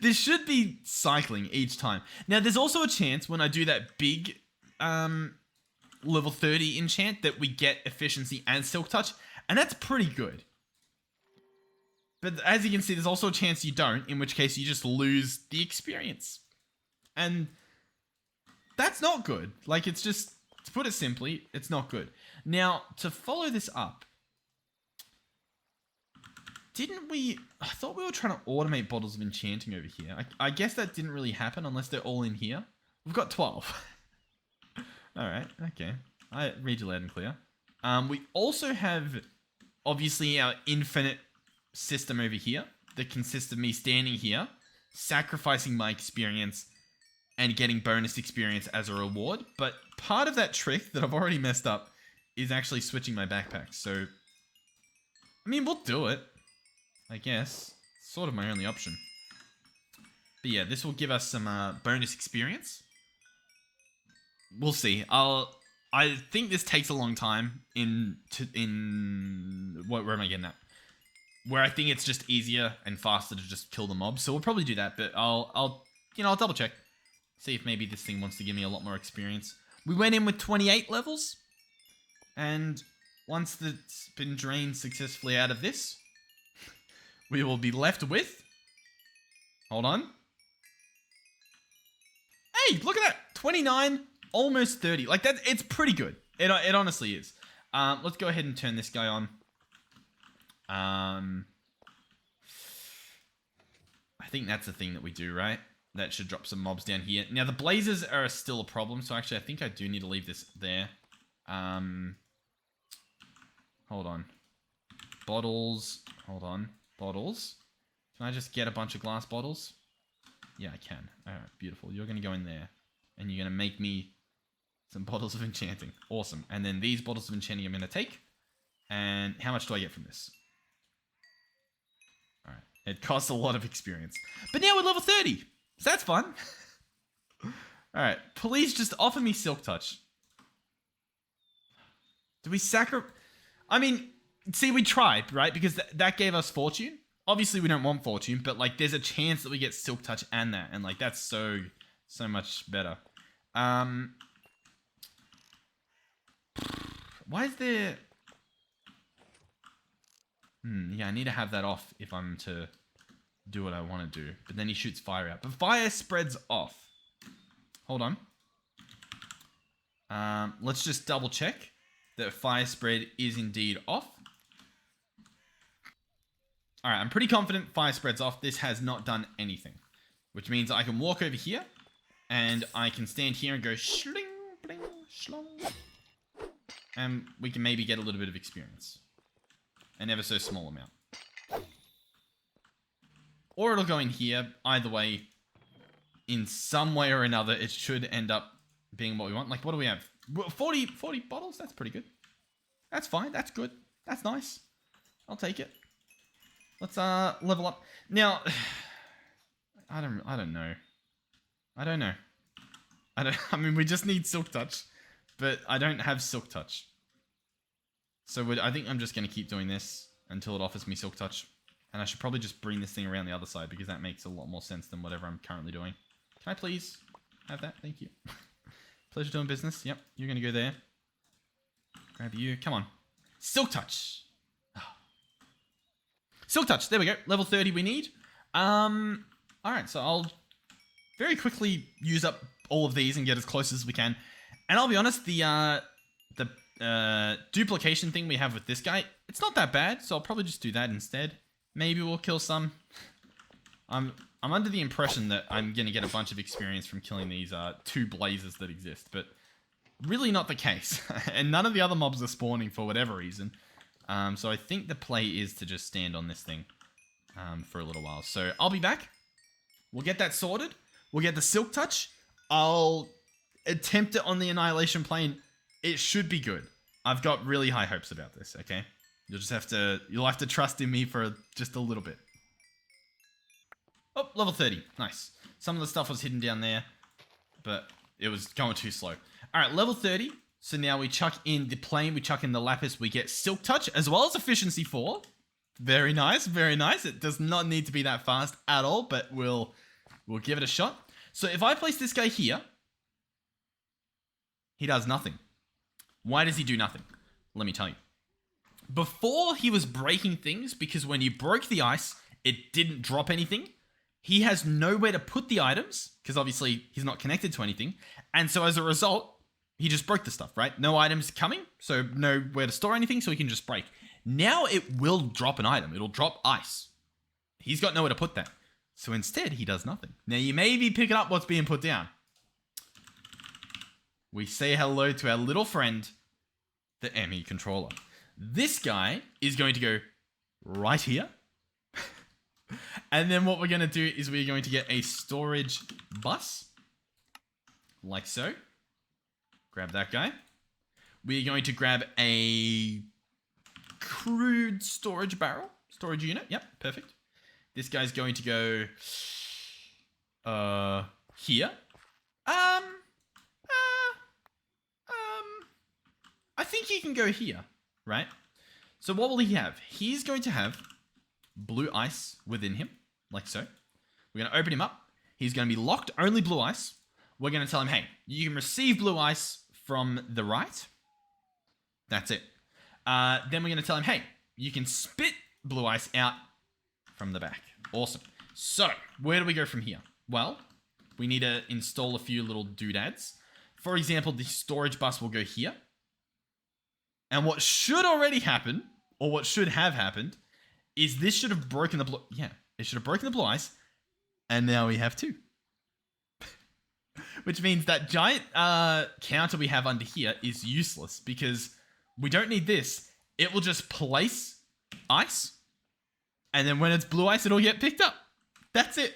This should be cycling each time. Now, there's also a chance when I do that big level 30 enchant that we get efficiency and Silk Touch, and that's pretty good. But as you can see, there's also a chance you don't, in which case you just lose the experience. And that's not good. Like, it's just, to put it simply, it's not good. Now, to follow this up, I thought we were trying to automate bottles of enchanting over here. I guess that didn't really happen unless they're all in here. We've got 12. Alright, okay. I read you loud and clear. We also have, obviously, our infinite system over here that consists of me standing here, sacrificing my experience, and getting bonus experience as a reward. But part of that trick that I've already messed up is actually switching my backpack. So, I mean, we'll do it. I guess. Sort of my only option. But yeah, this will give us some bonus experience. We'll see. I think this takes a long time where am I getting at? Where I think it's just easier and faster to just kill the mobs. So we'll probably do that, but I'll double check. See if maybe this thing wants to give me a lot more experience. We went in with 28 levels. And once it's been drained successfully out of this, we will be left with... Hold on. Hey, look at that. 29, almost 30. Like, that, it's pretty good. It honestly is. Let's go ahead and turn this guy on. I think that's the thing that we do, right? That should drop some mobs down here. Now, the blazes are still a problem, so actually I think I do need to leave this there. Hold on. Bottles. Hold on. Bottles. Can I just get a bunch of glass bottles? Yeah, I can. Alright, beautiful. You're going to go in there. And you're going to make me some bottles of enchanting. Awesome. And then these bottles of enchanting I'm going to take. And how much do I get from this? Alright. It costs a lot of experience. But now we're level 30. So that's fun. Alright. Please just offer me Silk Touch. Do we sacrifice... I mean, see, we tried, right? Because that gave us fortune. Obviously, we don't want fortune, but like, there's a chance that we get silk touch and that, and like, that's so much better. Why is there? Yeah, I need to have that off if I'm to do what I want to do. But then he shoots fire out. But fire spreads off. Hold on. Let's just double check that fire spread is indeed off. Alright, I'm pretty confident fire spread's off. This has not done anything. Which means I can walk over here. And I can stand here and go shling, bling, shlong. And we can maybe get a little bit of experience. An ever so small amount. Or it'll go in here. Either way, in some way or another, it should end up being what we want. Like, what do we have? 40 bottles? That's pretty good. That's fine. That's good. That's nice. I'll take it. Let's level up. Now, I don't know. I mean, we just need silk touch, but I don't have silk touch. So I think I'm just going to keep doing this until it offers me silk touch. And I should probably just bring this thing around the other side because that makes a lot more sense than whatever I'm currently doing. Can I please have that? Thank you. Pleasure doing business. Yep, you're going to go there. Grab you. Come on. Silk touch. Silk touch. There we go. Level 30 we need. Alright, so I'll very quickly use up all of these and get as close as we can. And I'll be honest, the duplication thing we have with this guy, it's not that bad, so I'll probably just do that instead. Maybe we'll kill some. I'm under the impression that I'm going to get a bunch of experience from killing these 2 blazes that exist, but really not the case. And none of the other mobs are spawning for whatever reason. So I think the play is to just stand on this thing for a little while. So I'll be back. We'll get that sorted. We'll get the silk touch. I'll attempt it on the annihilation plane. It should be good. I've got really high hopes about this, okay? You'll have to trust in me for just a little bit. Oh, level 30. Nice. Some of the stuff was hidden down there, but it was going too slow. All right, level 30. So now we chuck in the plane, we chuck in the lapis, we get silk touch as well as efficiency 4. Very nice, very nice. It does not need to be that fast at all, but we'll give it a shot. So if I place this guy here, he does nothing. Why does he do nothing? Let me tell you. Before, he was breaking things because when you broke the ice, it didn't drop anything. He has nowhere to put the items because obviously he's not connected to anything. And so as a result, he just broke the stuff, right? No items coming, so nowhere to store anything, so he can just break. Now it will drop an item. It'll drop ice. He's got nowhere to put that. So instead, he does nothing. Now you may be picking up what's being put down. We say hello to our little friend, the ME controller. This guy is going to go right here. And then what we're going to do is we're going to get a storage bus. Like so. Grab that guy. We're going to grab a crude storage barrel. Storage unit. Yep, perfect. This guy's going to go here. I think he can go here, right? So what will he have? He's going to have blue ice within him, like so. We're going to open him up. He's going to be locked, only blue ice. We're going to tell him, hey, you can receive blue ice from the right. That's it. Then we're going to tell him, hey, you can spit blue ice out from the back. Awesome. So, where do we go from here? Well, we need to install a few little doodads. For example, the storage bus will go here. And what should already happen, or what should have happened, is this should have broken the blue... Yeah, it should have broken the blue ice. And now we have 2. Which means that giant counter we have under here is useless because we don't need this. It will just place ice. And then when it's blue ice, it'll get picked up. That's it.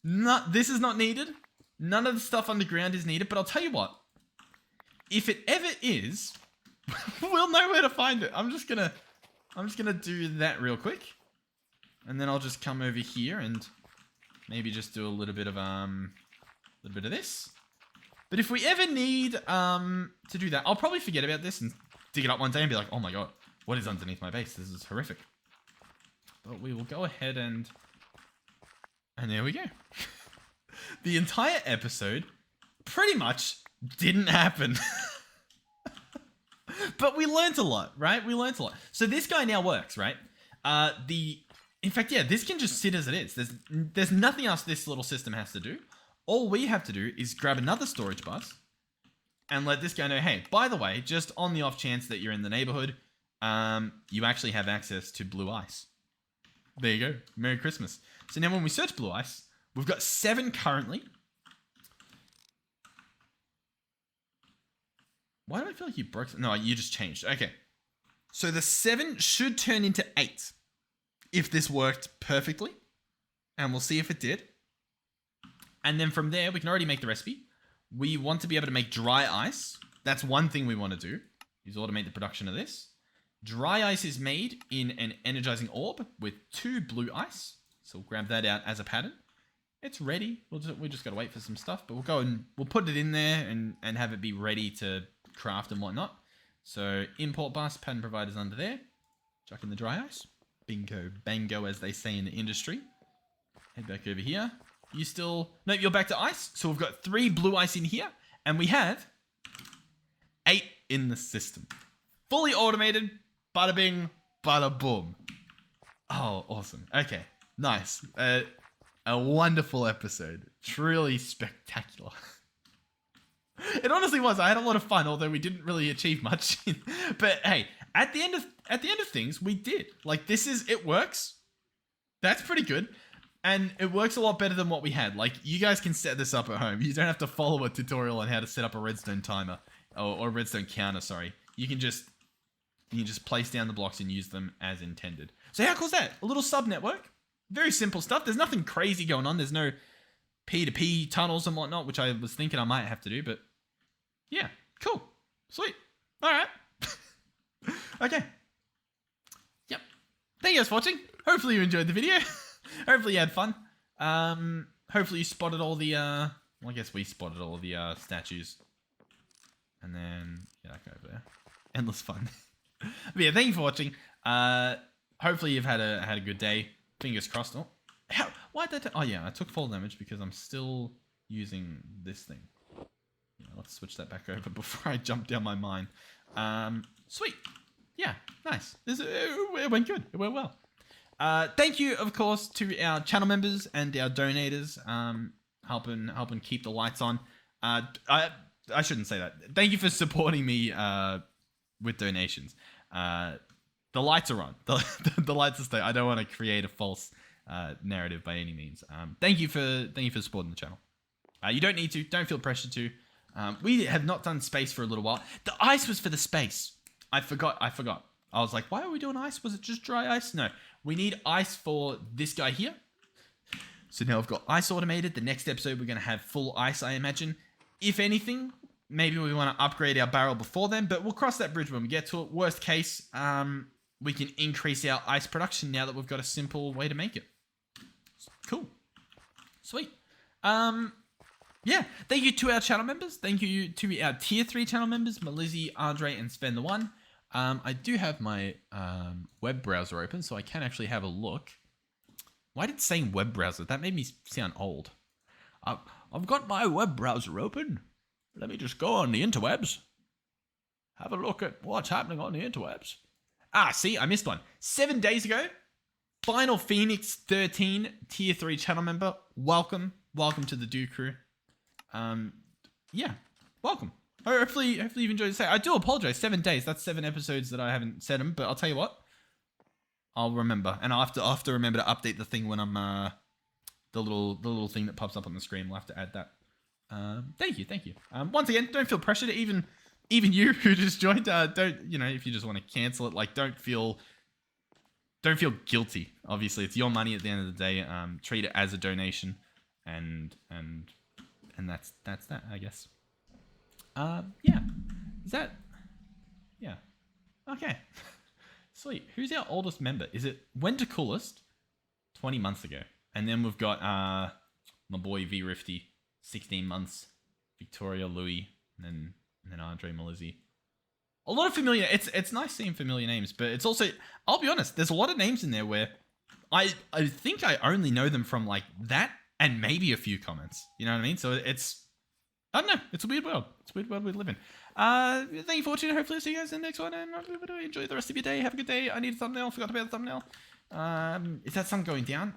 This is not needed. None of the stuff underground is needed. But I'll tell you what. If it ever is, we'll know where to find it. I'm just gonna do that real quick. And then I'll just come over here and maybe just do a little bit of this. But if we ever need to do that, I'll probably forget about this and dig it up one day and be like, oh my god, what is underneath my base. This is horrific. But we will go ahead and there we go. The entire episode pretty much didn't happen. But we learned a lot, right? We learned a lot. So this guy now works, right? In fact, yeah, this can just sit as it is. There's nothing else this little system has to do. All we have to do is grab another storage bus and let this guy know, hey, by the way, just on the off chance that you're in the neighborhood, you actually have access to blue ice. There you go. Merry Christmas. So now when we search blue ice, we've got 7 currently. Why do I feel like you broke? No, you just changed. Okay. So the 7 should turn into 8 if this worked perfectly. And we'll see if it did. And then from there, we can already make the recipe. We want to be able to make dry ice. That's one thing we want to do, is automate the production of this. Dry ice is made in an energizing orb with 2 blue ice. So we'll grab that out as a pattern. It's ready. We just got to wait for some stuff, but we'll go and we'll put it in there and have it be ready to craft and whatnot. So import bus, pattern providers under there. Chuck in the dry ice. Bingo, bango, as they say in the industry. Head back over here. You still... No, you're back to ice. So we've got 3 blue ice in here. And we have 8 in the system. Fully automated. Bada bing, bada boom. Oh, awesome. Okay, nice. A wonderful episode. Truly spectacular. It honestly was. I had a lot of fun, although we didn't really achieve much. But hey, at the end of things, we did. Like, it works. That's pretty good. And it works a lot better than what we had. Like, you guys can set this up at home. You don't have to follow a tutorial on how to set up a redstone timer. Or a redstone counter, sorry. You can just place down the blocks and use them as intended. So how cool is that? A little sub-network. Very simple stuff. There's nothing crazy going on. There's no P2P tunnels and whatnot, which I was thinking I might have to do, but yeah, cool. Sweet. All right. Okay. Yep. Thank you guys for watching. Hopefully you enjoyed the video. Hopefully you had fun. Hopefully you spotted all the, well, I guess we spotted all the statues. And then, yeah, that guy over there. Endless fun. But yeah, thank you for watching. Hopefully you've had a good day. Fingers crossed. Oh, why did that? Oh yeah, I took fall damage because I'm still using this thing. Yeah, let's switch that back over before I jump down my mine. Sweet. Yeah, nice. It went good. It went well. Thank you, of course, to our channel members and our donators, helping keep the lights on. I shouldn't say that. Thank you for supporting me with donations. The lights are on. The lights are staying. I don't want to create a false narrative by any means. Thank you for supporting the channel. You don't need to. Don't feel pressured to. We have not done space for a little while. The ice was for the space. I forgot. I was like, why are we doing ice? Was it just dry ice? No. We need ice for this guy here. So now I've got ice automated. The next episode, we're going to have full ice, I imagine. If anything, maybe we want to upgrade our barrel before then, but we'll cross that bridge when we get to it. Worst case, we can increase our ice production now that we've got a simple way to make it. Cool. Sweet. Yeah, thank you to our channel members. Thank you to our tier 3 channel members, Melizzy, Andre, and Sven the One. I do have my web browser open, so I can actually have a look. Why did it say web browser? That made me sound old. I've got my web browser open. Let me just go on the interwebs. Have a look at what's happening on the interwebs. Ah, see, I missed one. 7 days ago, Final Phoenix 13 tier 3 channel member. Welcome to the Do Crew. Yeah, welcome. Hopefully you've enjoyed the set. I do apologize. 7 days. That's 7 episodes that I haven't said them. But I'll tell you what, I'll remember, and I'll have to remember to update the thing when I'm the little thing that pops up on the screen. We'll have to add that. Thank you. Once again, don't feel pressure to even you who just joined. Don't, if you just want to cancel it, like don't feel guilty. Obviously, it's your money at the end of the day. Treat it as a donation, and that's that, I guess. Yeah. Is that... Yeah. Okay. Sweet. Who's our oldest member? Is it Winter Coolest? 20 months ago. And then we've got my boy V Rifty, 16 months. Victoria, Louis, and then Andre, Melizzy. A lot of familiar. It's nice seeing familiar names, but it's also, I'll be honest, there's a lot of names in there where I think I only know them from like that and maybe a few comments. You know what I mean? So it's, I don't know. It's a weird world. It's a weird world we live in. Thank you for watching. Hopefully I'll see you guys in the next one, and enjoy the rest of your day. Have a good day. I need a thumbnail. Forgot about the thumbnail. Is that sun going down?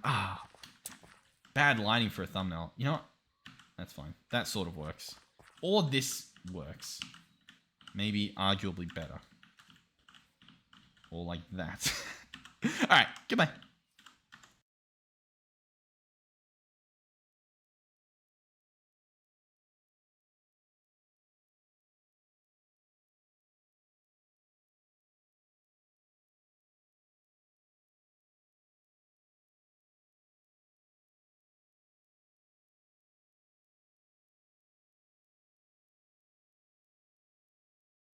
Bad lighting for a thumbnail. You know what? That's fine. That sort of works. Or this works. Maybe arguably better. Or like that. Alright, goodbye.